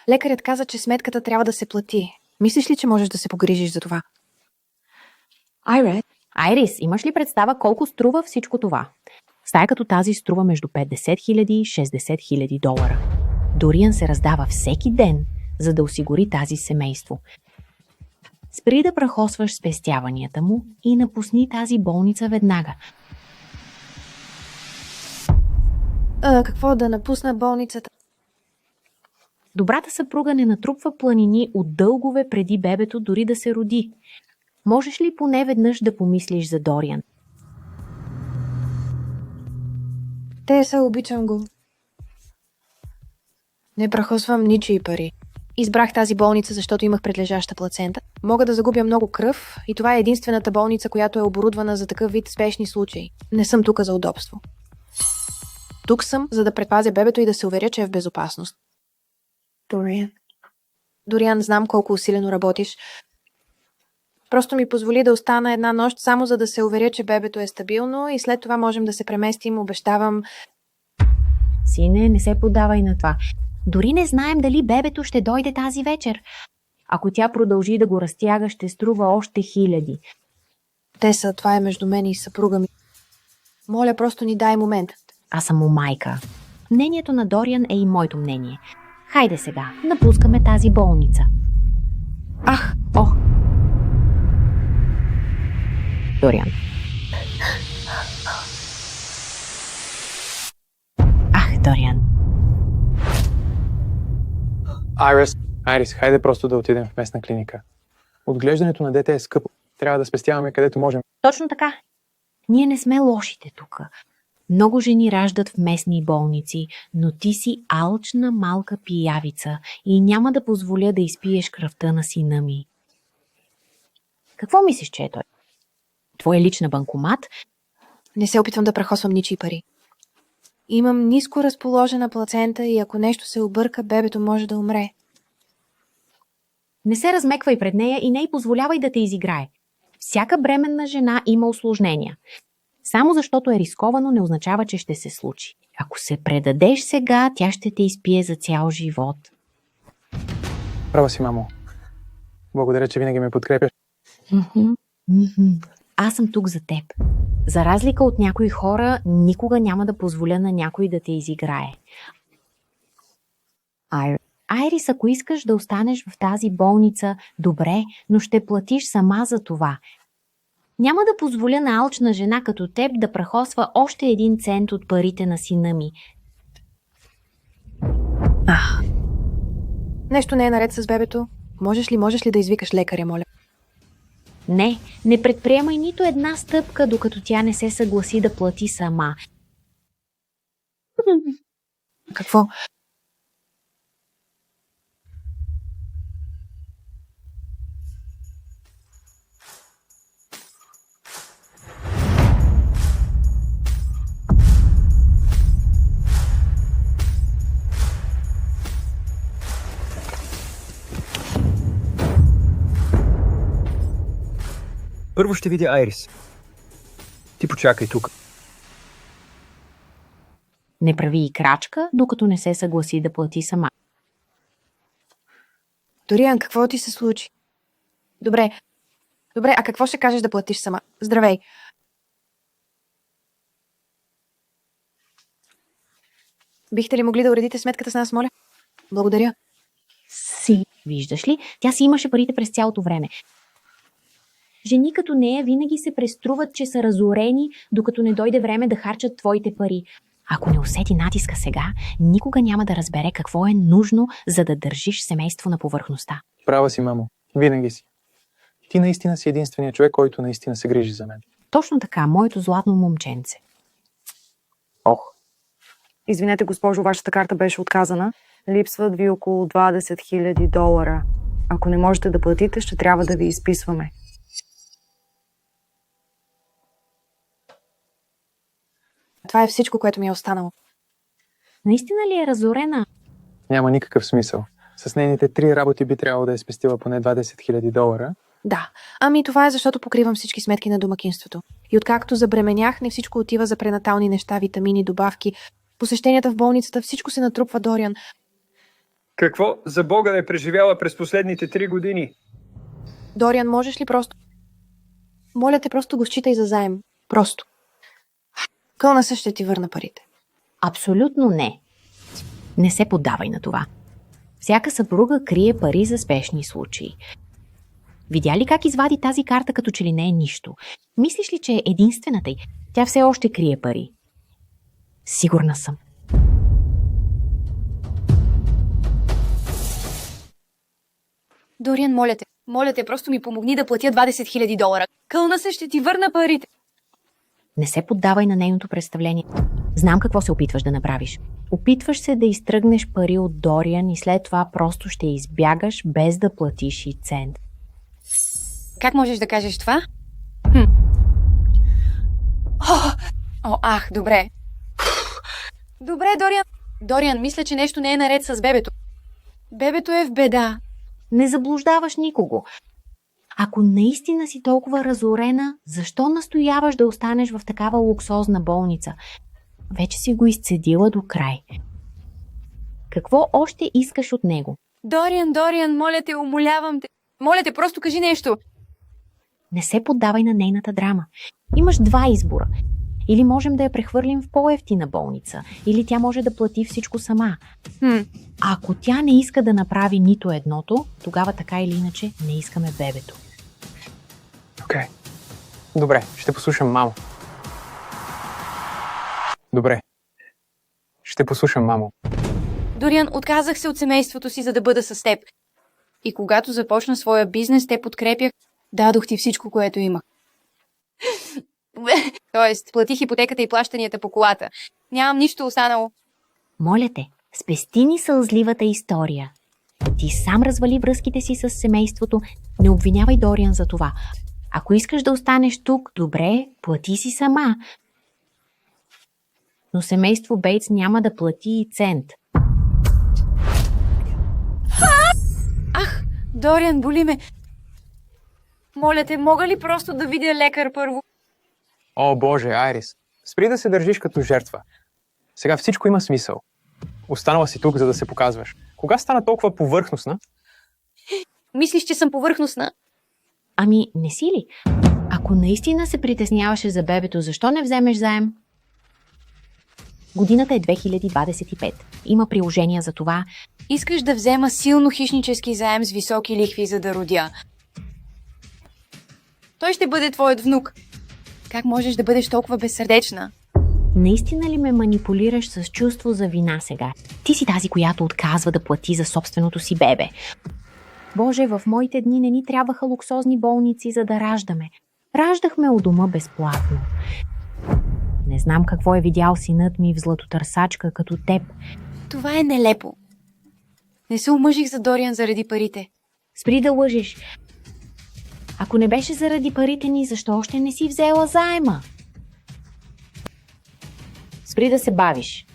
лекарят каза, че сметката трябва да се плати. Мислиш ли, че можеш да се погрижиш за това? Айрис, имаш ли представа колко струва всичко това? Стая като тази струва между $50,000 и $60,000. Дориан се раздава всеки ден, за да осигури тази семейство. Спри да прахосваш спестяванията му и напусни тази болница веднага. Какво да напусна болницата? Добрата съпруга не натрупва планини от дългове преди бебето дори да се роди. Можеш ли поне веднъж да помислиш за Дориан? Те са, обичам го. Не прахосвам ничии пари. Избрах тази болница, защото имах предлежаща плацента. Мога да загубя много кръв и това е единствената болница, която е оборудвана за такъв вид спешни случаи. Не съм тук за удобство. Тук съм, за да предпазя бебето и да се уверя, че е в безопасност. Дориан, знам колко усилено работиш. Просто ми позволи да остана една нощ, само за да се уверя, че бебето е стабилно и след това можем да се преместим, обещавам. Сине, не се подавай на това. Дори не знаем дали бебето ще дойде тази вечер. Ако тя продължи да го разтяга, ще струва още $1000. Те са, това е между мен и съпруга ми. Моля, просто ни дай момент. Аз съм му майка. Мнението на Дориан е и моето мнение. Хайде сега, напускаме тази болница. Ах! Ох! Дориан. Ах, Дориан. Айрис, хайде просто да отидем в местна клиника. Отглеждането на дете е скъпо. Трябва да спестяваме където можем. Точно така. Ние не сме лошите тук. Много жени раждат в местни болници, но ти си алчна малка пиявица и няма да позволя да изпиеш кръвта на сина ми. Какво мислиш, че е той? Твоя лична банкомат? Не се опитвам да прахосвам ничии пари. Имам ниско разположена плацента и ако нещо се обърка, бебето може да умре. Не се размеквай пред нея и не й позволявай да те изиграе. Всяка бременна жена има усложнения. Само защото е рисковано не означава, че ще се случи. Ако се предадеш сега, тя ще те изпие за цял живот. Права си, мамо. Благодаря, че винаги ме подкрепяш. Аз съм тук за теб. За разлика от някои хора, никога няма да позволя на някой да те изиграе. Айрис, ако искаш да останеш в тази болница, добре, но ще платиш сама за това. Няма да позволя на алчна жена като теб да прахосва още 1 цент от парите на сина ми. Нещо не е наред с бебето. Можеш ли да извикаш лекаря, моля? Не предприемай нито една стъпка, докато тя не се съгласи да плати сама. Какво? Първо ще видя Айрис. Ти почакай тук. Не прави и крачка, докато не се съгласи да плати сама. Дориан, какво ти се случи? Добре, а какво ще кажеш да платиш сама? Здравей. Бихте ли могли да уредите сметката с нас, моля? Благодаря. Виждаш ли? Тя си имаше парите през цялото време. Жени като нея винаги се преструват, че са разорени, докато не дойде време да харчат твоите пари. Ако не усети натиска сега, никога няма да разбере какво е нужно, за да държиш семейство на повърхността. Права си, мамо. Винаги си. Ти наистина си единственият човек, който наистина се грижи за мен. Точно така, моето златно момченце. Извинете, госпожо, вашата карта беше отказана. Липсват ви около $20,000. Ако не можете да платите, ще трябва да ви изписваме. Това е всичко, което ми е останало. Наистина ли е разорена? Няма никакъв смисъл. С нейните 3 работи би трябвало да е спестила поне $20,000. Да, това е защото покривам всички сметки на домакинството. И откакто забременях, не всичко отива за пренатални неща, витамини, добавки, посещенията в болницата, всичко се натрупва, Дориан. Какво за Бога е преживяла през последните 3 години? Дориан, можеш ли просто... Моля те, просто го считай за заем. Просто. Кълна се, ще ти върна парите. Абсолютно не. Не се поддавай на това. Всяка съпруга крие пари за спешни случаи. Видя ли как извади тази карта, като че ли не е нищо? Мислиш ли, че е единствената й? Тя все още крие пари. Сигурна съм. Дориан, моля те, просто ми помогни да платя $20,000. Кълна се, ще ти върна парите. Не се поддавай на нейното представление. Знам какво се опитваш да направиш. Опитваш се да изтръгнеш пари от Дориан и след това просто ще избягаш без да платиш и цент. Как можеш да кажеш това? Добре. Добре, Дориан. Дориан, мисля, че нещо не е наред с бебето. Бебето е в беда. Не заблуждаваш никого. Ако наистина си толкова разорена, защо настояваш да останеш в такава луксозна болница? Вече си го изцедила до край. Какво още искаш от него? Дориан, моля те, умолявам те. Моля те, просто кажи нещо. Не се поддавай на нейната драма. Имаш 2 избора. Или можем да я прехвърлим в по-евтина болница, или тя може да плати всичко сама. А ако тя не иска да направи нито едното, тогава така или иначе не искаме бебето. Окей. Добре, ще послушам мамо. Добре. Ще послушам мамо. Дориан, отказах се от семейството си, за да бъда с теб. И когато започна своя бизнес, те подкрепях. Дадох ти всичко, което имах. Тоест, платих ипотеката и плащанията по колата. Нямам нищо останало. Моля те, спести ни сълзливата история. Ти сам развали връзките си с семейството. Не обвинявай Дориан за това. Ако искаш да останеш тук, добре, плати си сама. Но семейство Бейтс няма да плати и цент. Дориан, боли ме. Моля те, мога ли просто да видя лекар първо? О, Боже, Айрис. Спри да се държиш като жертва. Сега всичко има смисъл. Останала си тук, за да се показваш. Кога стана толкова повърхностна? Мислиш, че съм повърхностна? Не си ли? Ако наистина се притесняваше за бебето, защо не вземеш заем? Годината е 2025. Има приложения за това. Искаш да взема силно хищнически заем с високи лихви, за да родя. Той ще бъде твоят внук. Как можеш да бъдеш толкова безсърдечна? Наистина ли ме манипулираш с чувство за вина сега? Ти си тази, която отказва да плати за собственото си бебе. Боже, в моите дни не ни трябваха луксозни болници, за да раждаме. Раждахме у дома безплатно. Не знам какво е видял синът ми в златотърсачка като теб. Това е нелепо. Не се омъжих за Дориан заради парите. Спри да лъжиш. Ако не беше заради парите ни, защо още не си взела заема? Спри да се бавиш.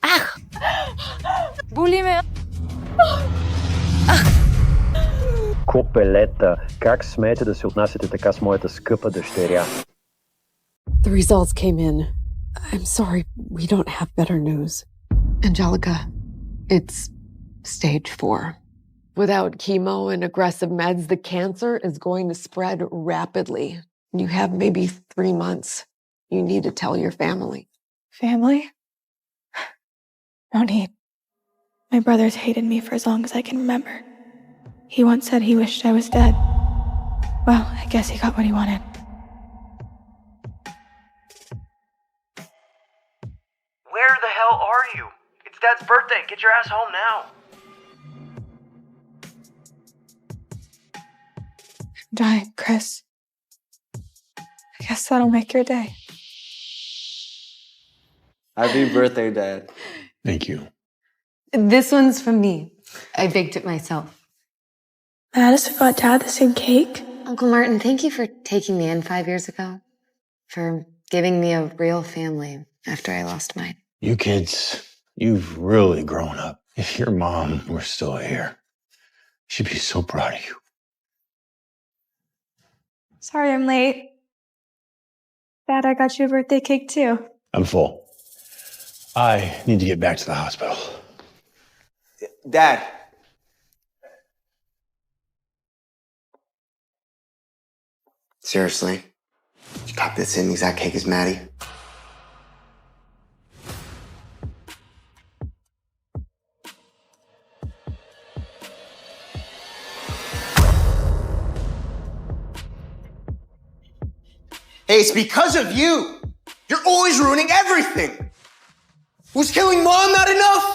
Ах! Боли ме! Копелета, как смеете да се отнасяте така с моята скъпа дъщеря? The results came in. I'm sorry, we don't have better news. Angelica, it's stage 4. Without chemo and aggressive meds, the cancer is going to spread rapidly. You have maybe 3 months. You need to tell your family. Family? No need. My brother's hated me for as long as I can remember. He once said he wished I was dead. Well, I guess he got what he wanted. Where the hell are you? It's Dad's birthday. Get your ass home now. I'm dying, Chris. I guess that'll make your day. Happy birthday, Dad. Thank you. This one's from me. I baked it myself. Madison got Dad the same cake? Uncle Martin, thank you for taking me in 5 years ago. For giving me a real family after I lost mine. You kids, you've really grown up. If your mom were still here, she'd be so proud of you. Sorry I'm late. Dad, I got you a birthday cake too. I'm full. I need to get back to the hospital. Dad. Seriously? You got the same exact cake as Maddie? Hey, it's because of you! You're always ruining everything! Was killing Mom not enough?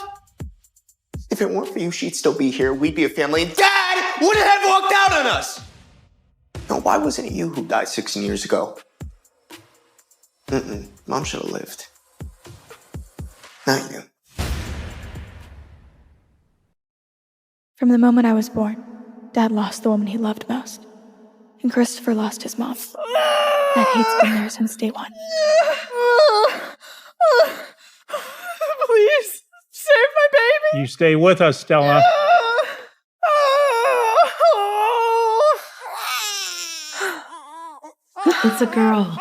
If it weren't for you, she'd still be here. We'd be a family, and Dad wouldn't have walked out on us! No, why wasn't it you who died 16 years ago? Mom should have lived. Not you. From the moment I was born, Dad lost the woman he loved most. And Christopher lost his mom. That hate's been there since day one. Please, save my baby! You stay with us, Stella. It's a girl.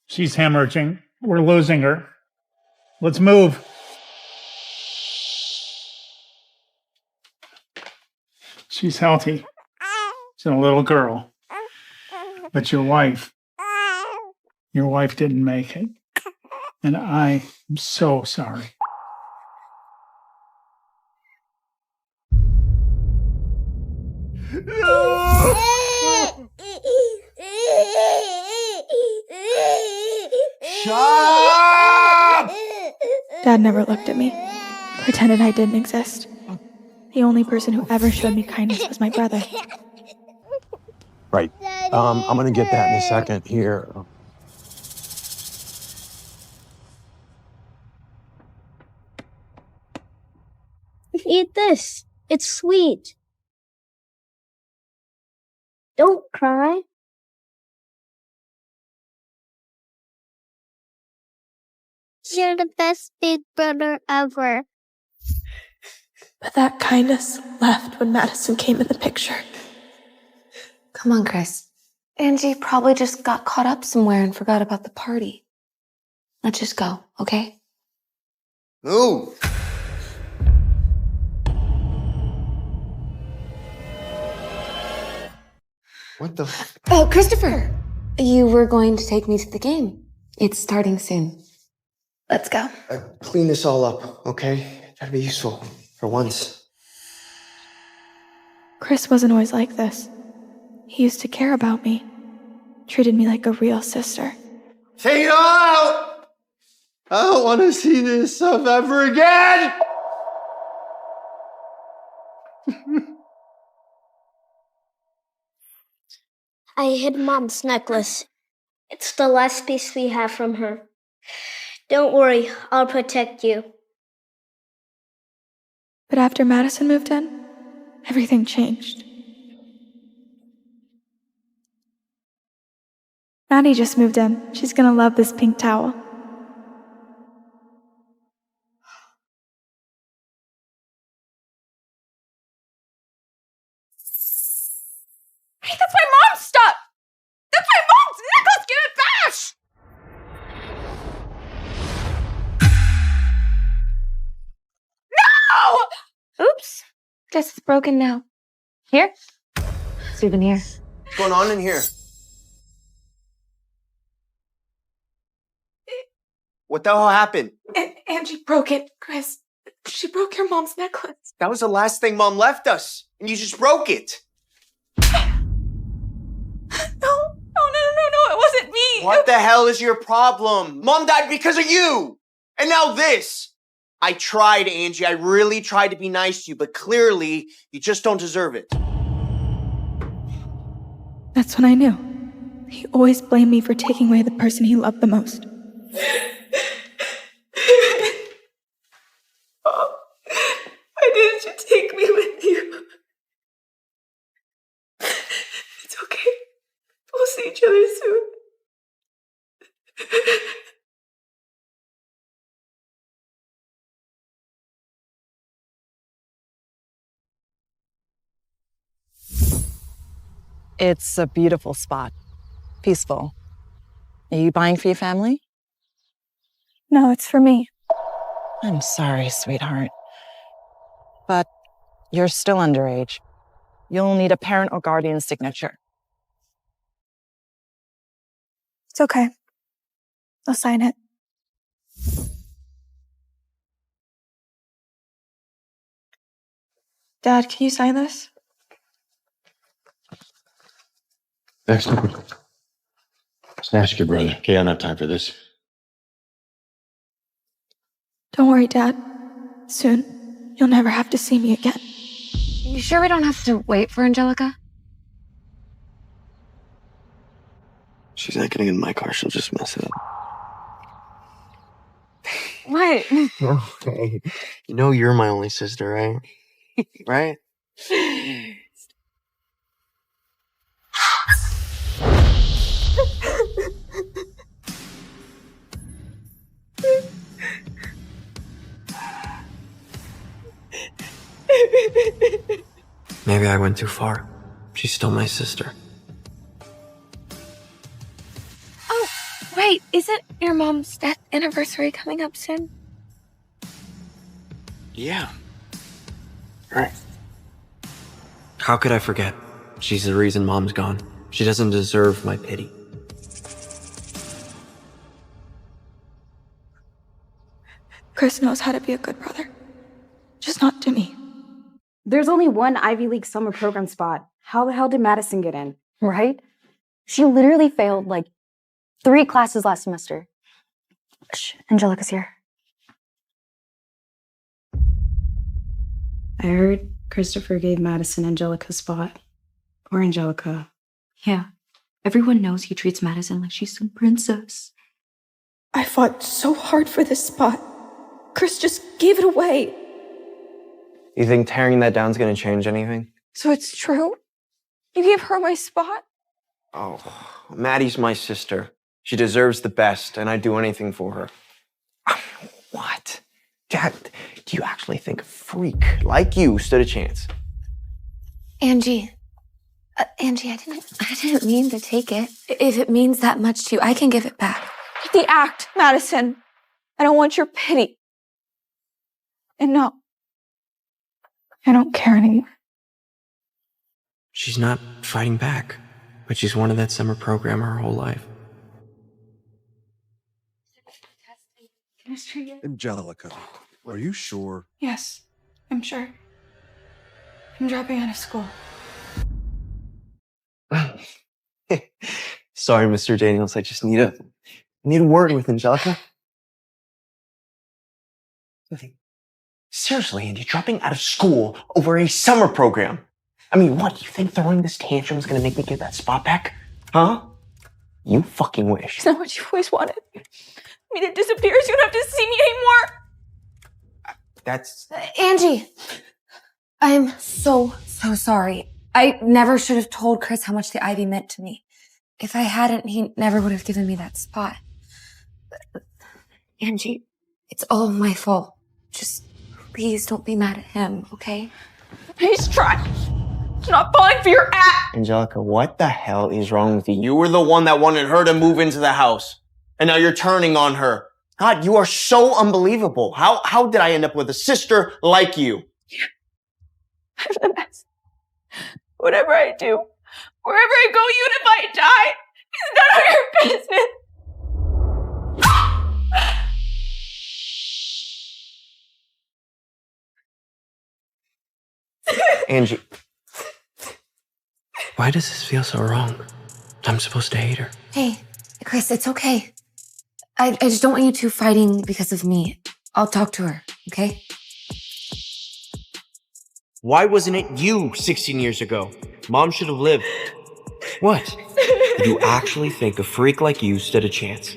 She's hemorrhaging. We're losing her. Let's move. She's healthy. She's a little girl. But your wife didn't make it. And I am so sorry. Shut up! Dad never looked at me, pretended I didn't exist. The only person who ever showed me kindness was my brother. Right. I'm gonna get that in a second here. Eat this. It's sweet. Don't cry. You're the best big brother ever. But that kindness left when Madison came in the picture. Come on, Chris. Angie probably just got caught up somewhere and forgot about the party. Let's just go, okay? Move! What the? Oh, Christopher! You were going to take me to the game. It's starting soon. Let's go. Clean this all up, okay? Try to be useful for once. Chris wasn't always like this. He used to care about me. Treated me like a real sister. Take it all out! I don't want to see this stuff ever again! I hid Mom's necklace. It's the last piece we have from her. Don't worry, I'll protect you. But after Madison moved in, everything changed. Maddie just moved in. She's gonna love this pink towel. Hey, that's my mom's stuff! That's my mom's necklace! Give it back! No! Oops. Guess it's broken now. Here? Souvenir. What's going on in here? What the hell happened? Angie broke it, Chris. She broke your mom's necklace. That was the last thing Mom left us, and you just broke it. No, it wasn't me. What the hell is your problem? Mom died because of you! And now this! I tried, Angie. I really tried to be nice to you, but clearly, you just don't deserve it. That's when I knew. He always blamed me for taking away the person he loved the most. Why didn't you take me with you? It's okay. We'll see each other soon. It's a beautiful spot. Peaceful. Are you buying for your family? No, it's for me. I'm sorry, sweetheart. But you're still underage. You'll need a parent or guardian's signature. It's okay. I'll sign it. Dad, can you sign this? Excellent. Ask your brother. Okay, I don't have time for this. Don't worry, Dad. Soon, you'll never have to see me again. You sure we don't have to wait for Angelica? She's not getting in my car. She'll just mess it up. What? Okay. You know you're my only sister, right? Right? Maybe I went too far. She's still my sister. Oh, wait, isn't your mom's death anniversary coming up soon? Yeah. Right. How could I forget? She's the reason Mom's gone. She doesn't deserve my pity. Chris knows how to be a good brother. Just not to me. There's only one Ivy League summer program spot. How the hell did Madison get in? Right? She literally failed like 3 classes last semester. Shh, Angelica's here. I heard Christopher gave Madison Angelica's spot. Poor Angelica. Yeah. Everyone knows he treats Madison like she's some princess. I fought so hard for this spot. Chris just gave it away. You think tearing that down's gonna change anything? So it's true? You gave her my spot? Oh, Maddie's my sister. She deserves the best, and I'd do anything for her. What? Dad, do you actually think a freak like you stood a chance? Angie, I didn't mean to take it. If it means that much to you, I can give it back. The act, Madison. I don't want your pity. And no, I don't care anymore. She's not fighting back. But she's wanted that summer program her whole life. Angelica, are you sure? Yes, I'm sure. I'm dropping out of school. Sorry, Mr. Daniels. I just need a word with Angelica. Seriously, Andy, dropping out of school over a summer program. I mean, what, do you think throwing this tantrum is gonna make me get that spot back? Huh? You fucking wish. Is that what you always wanted? Me to disappear so you don't have to see me anymore? That's... Angie! I'm so sorry. I never should have told Chris how much the ivy meant to me. If I hadn't, he never would have given me that spot. Angie, it's all my fault. Just please don't be mad at him, okay? He's trying. It's not falling for your ass. Angelica, what the hell is wrong with you? You were the one that wanted her to move into the house. And now you're turning on her. God, you are so unbelievable. How did I end up with a sister like you? I'm the best. Whatever I do, wherever I go, even if I die, it's none of your business. Angie, why does this feel so wrong? I'm supposed to hate her. Hey, Chris, it's okay. I just don't want you two fighting because of me. I'll talk to her, okay? Why wasn't it you 16 years ago? Mom should have lived. What? Did you actually think a freak like you stood a chance?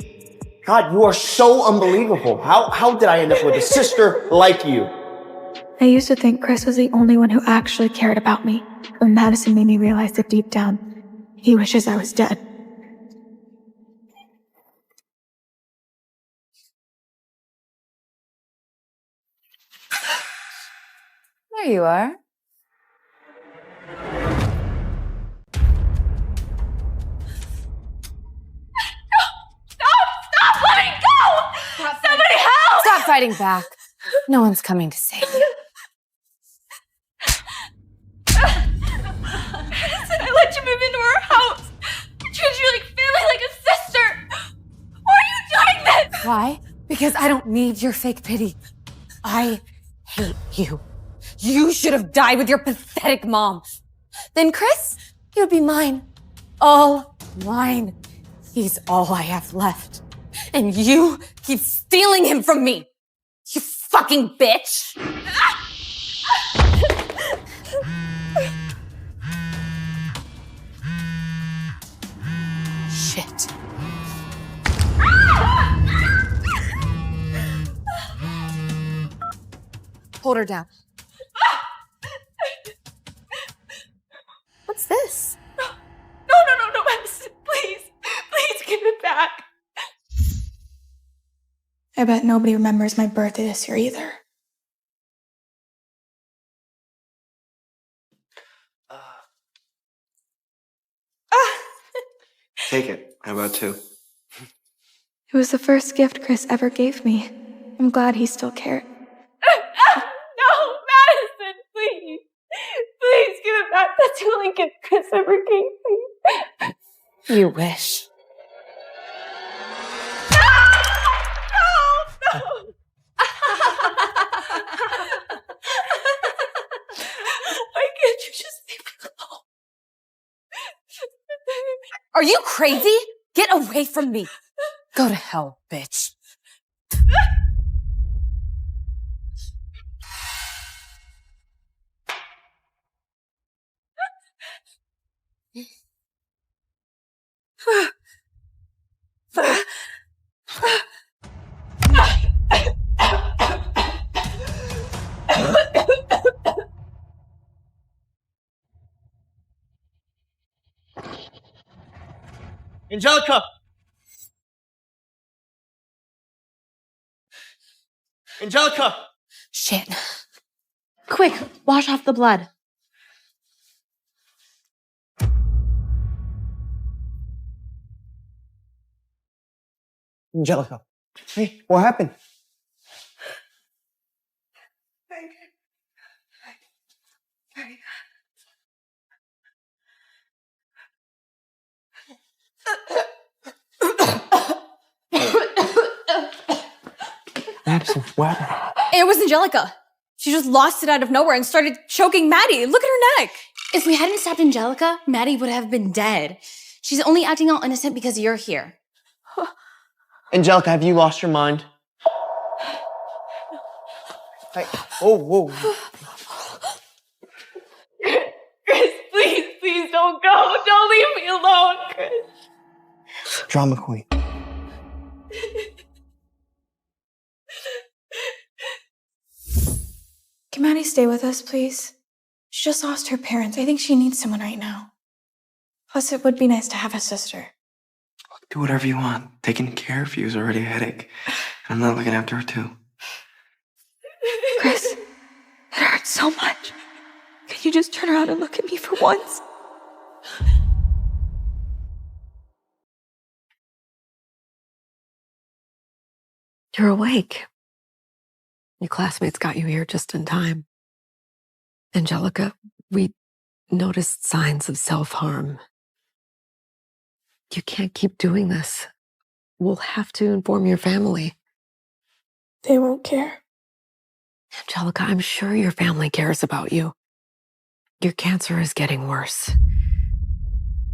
God, you are so unbelievable. How did I end up with a sister like you? I used to think Chris was the only one who actually cared about me. But Madison made me realize that deep down, he wishes I was dead. There you are. Stop! Let me go! Somebody help! Stop fighting back. No one's coming to save you. I let you move into our house. I treated you like family, like a sister. Why are you doing this? Why? Because I don't need your fake pity. I hate you. You should have died with your pathetic mom. Then Chris, you'd be mine. All mine. He's all I have left. And you keep stealing him from me. You fucking bitch. Shit. Hold her down. What's this? No, Madison, please give it back. I bet nobody remembers my birthday this year either. Take it. How about two? It was the first gift Chris ever gave me. I'm glad he still cared. No, Madison, please. Please give it back. That's the only gift Chris ever gave me. You wish. No! Why can't you just leave me alone? Are you crazy? Get away from me. Go to hell, bitch. Angelica! Angelica! Shit. Quick, wash off the blood. Angelica. Hey, what happened? What? It was Angelica. She just lost it out of nowhere and started choking Maddie. Look at her neck. If we hadn't stopped Angelica, Maddie would have been dead. She's only acting all innocent because you're here. Angelica, have you lost your mind? Hey, whoa. Chris, please don't go. Don't leave me alone, Chris. Drama queen. Can Maddie stay with us, please? She just lost her parents. I think she needs someone right now. Plus, it would be nice to have a sister. Do whatever you want. Taking care of you is already a headache. I'm not looking after her, too. Chris, it hurts so much. Can you just turn around and look at me for once? You're awake. Your classmates got you here just in time. Angelica, we noticed signs of self-harm. You can't keep doing this. We'll have to inform your family. They won't care. Angelica, I'm sure your family cares about you. Your cancer is getting worse.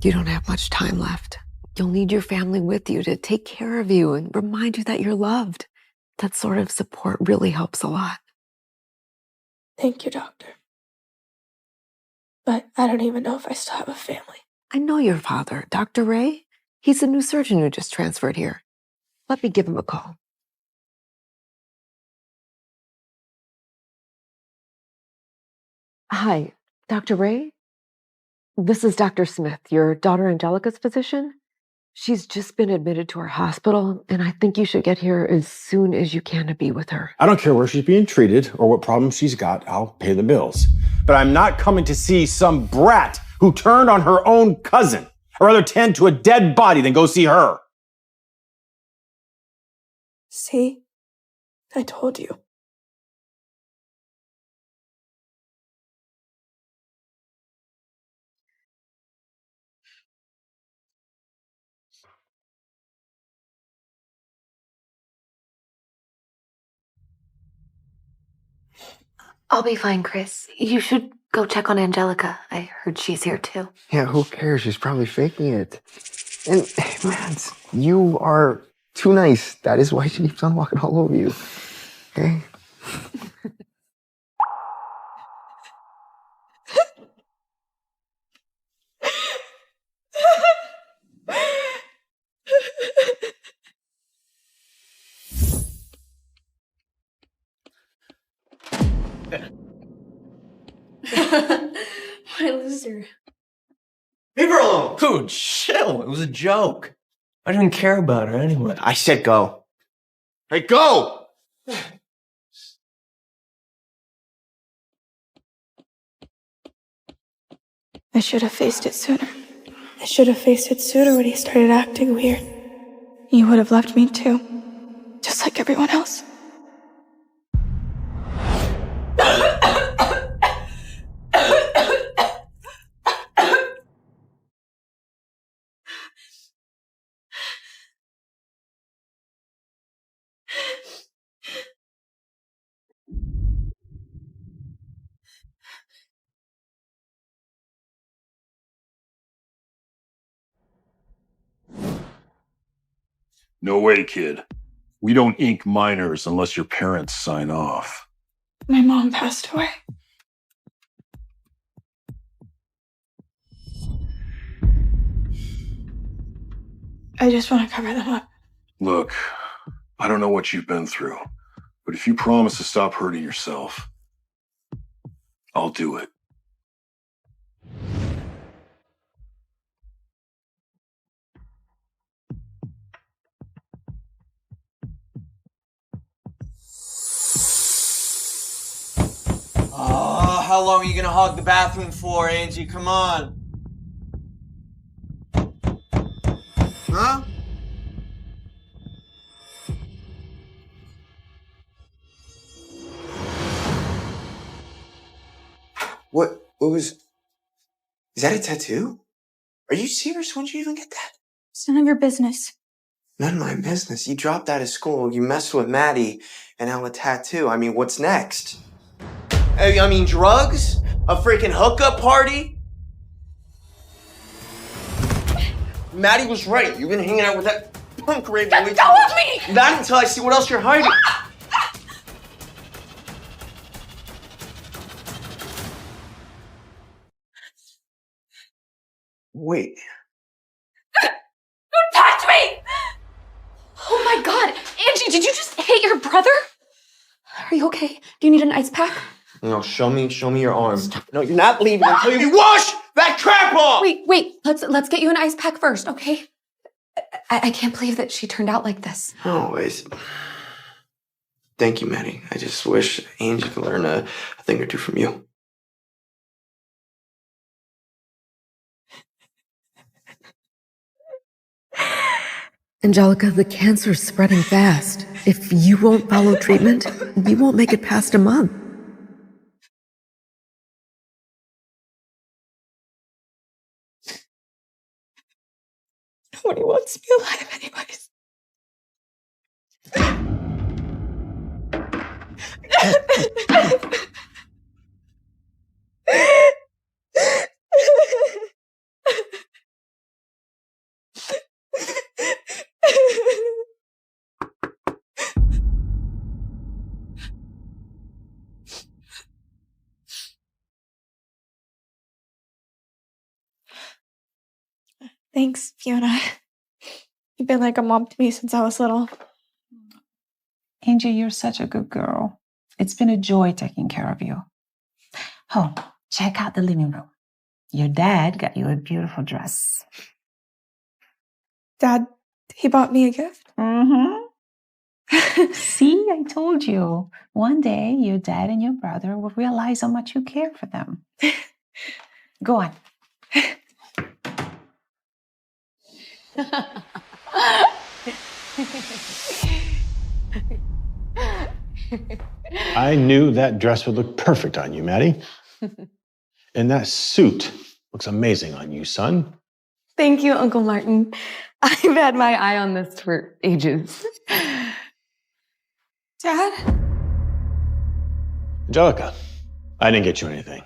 You don't have much time left. You'll need your family with you to take care of you and remind you that you're loved. That sort of support really helps a lot. Thank you, doctor. But I don't even know if I still have a family. I know your father, Dr. Ray. He's a new surgeon who just transferred here. Let me give him a call. Hi, Dr. Ray? This is Dr. Smith, your daughter Angelica's physician. She's just been admitted to our hospital, and I think you should get here as soon as you can to be with her. I don't care where she's being treated or what problems she's got. I'll pay the bills. But I'm not coming to see some brat who turned on her own cousin. I'd rather tend to a dead body than go see her. See? I told you. I'll be fine, Chris. You should go check on Angelica. I heard she's here too. Yeah, who cares? She's probably faking it. And, Mads, you are too nice. That is why she keeps on walking all over you. Okay? What a loser. Leave her alone. Dude, chill. It was a joke. I didn't care about her anyway. I said go. Hey, go! I should have faced it sooner. I should have faced it sooner when he started acting weird. You would have left me too. Just like everyone else. No way, kid. We don't ink minors unless your parents sign off. My mom passed away. I just want to cover them up. Look, I don't know what you've been through, but if you promise to stop hurting yourself, I'll do it. Oh, how long are you gonna hog the bathroom for, Angie? Come on. Huh? What was... Is that a tattoo? Are you serious? When did you even get that? It's none of your business. None of my business. You dropped out of school, you messed with Maddie, and now a tattoo. I mean, what's next? I mean, drugs? A freaking hookup party? Maddie was right. You've been hanging out with that punk raven. Let go of me! Not until I see what else you're hiding. Wait. Don't touch me! Oh my god, Angie, did you just hit your brother? Are you okay? Do you need an ice pack? No, show me your arm. No, you're not leaving until you wash that crap off! Wait, let's get you an ice pack first, okay? I can't believe that she turned out like this. Always. Thank you, Maddie. I just wish Angie could learn a thing or two from you. Angelica, the cancer's spreading fast. If you won't follow treatment, you won't make it past a month. Nobody wants me alive anyways. Thanks, Fiona. You've been like a mom to me since I was little. Angie, you're such a good girl. It's been a joy taking care of you. Oh, check out the living room. Your dad got you a beautiful dress. Dad, he bought me a gift. Mm-hmm. See, I told you. One day, your dad and your brother will realize how much you care for them. Go on. I knew that dress would look perfect on you, Maddie. And that suit looks amazing on you, son. Thank you, Uncle Martin. I've had my eye on this for ages. Dad? Angelica, I didn't get you anything.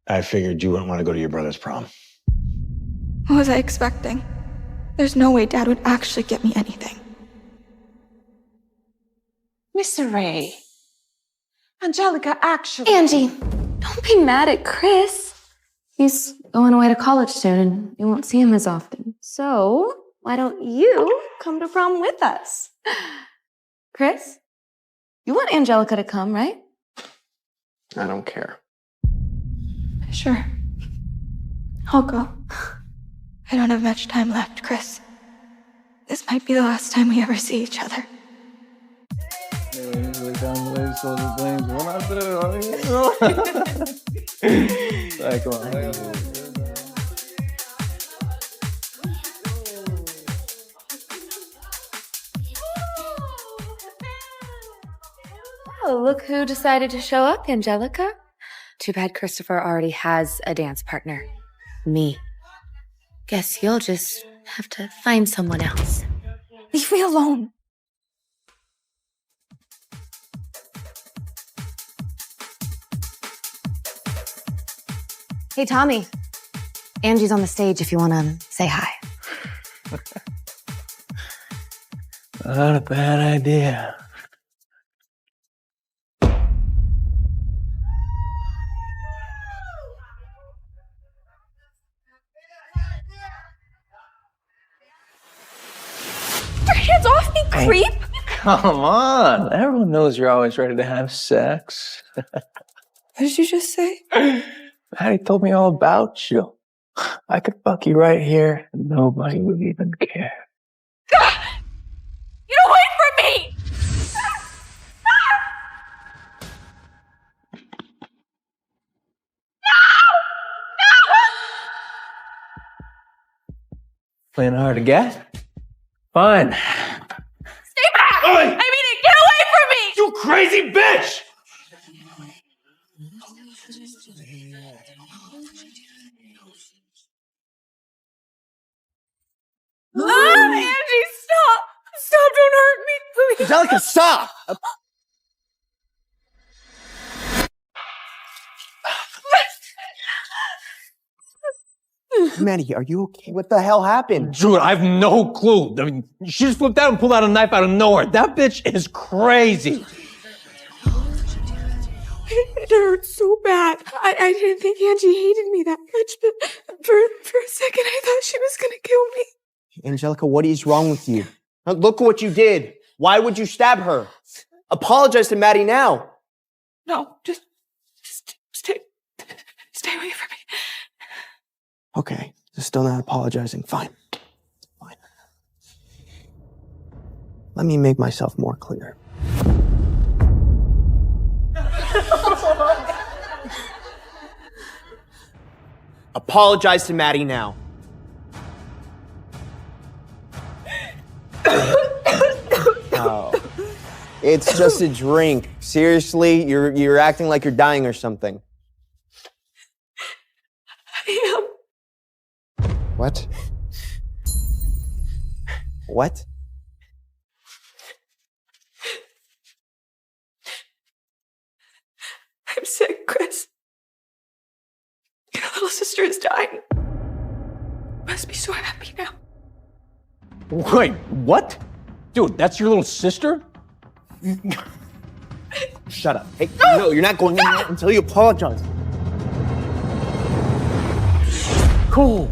I figured you wouldn't want to go to your brother's prom. What was I expecting? There's no way Dad would actually get me anything. Mr. Ray, Angelica actually... Angie, don't be mad at Chris. He's going away to college soon and you won't see him as often. So, why don't you come to prom with us? Chris, you want Angelica to come, right? I don't care. Sure. I'll go. I don't have much time left, Chris. This might be the last time we ever see each other. Oh, look who decided to show up, Angelica. Too bad Christopher already has a dance partner. Me. Guess you'll just have to find someone else. Leave me alone. Hey, Tommy. Angie's on the stage if you want to say hi. Not a bad idea. Your hands off me, creep! Come on. Everyone knows you're always ready to have sex. What did you just say? Maddie told me all about you. I could fuck you right here and nobody would even care. Get away from me! Playing hard to get? Fine. Stay back! I mean it, get away from me! You crazy bitch! Angie, stop! Angelica, stop! Maddie, are you okay? What the hell happened? Dude, I have no clue. I mean, she just flipped out and pulled out a knife out of nowhere. That bitch is crazy. It hurts so bad. I didn't think Angie hated me that much, but for a second I thought she was gonna kill me. Angelica, what is wrong with you? Look what you did. Why would you stab her? Apologize to Maddie now. No, just stay away from me. Okay, still not apologizing. Fine. Let me make myself more clear. Apologize to Maddie now. No. It's just a drink. Seriously, you're acting like you're dying or something. I am. What? What? I'm sick, Chris. Your little sister is dying. You must be so happy now. Wait, what? Dude, that's your little sister? Shut up. Hey, no, you're not going in there until you apologize. Cool.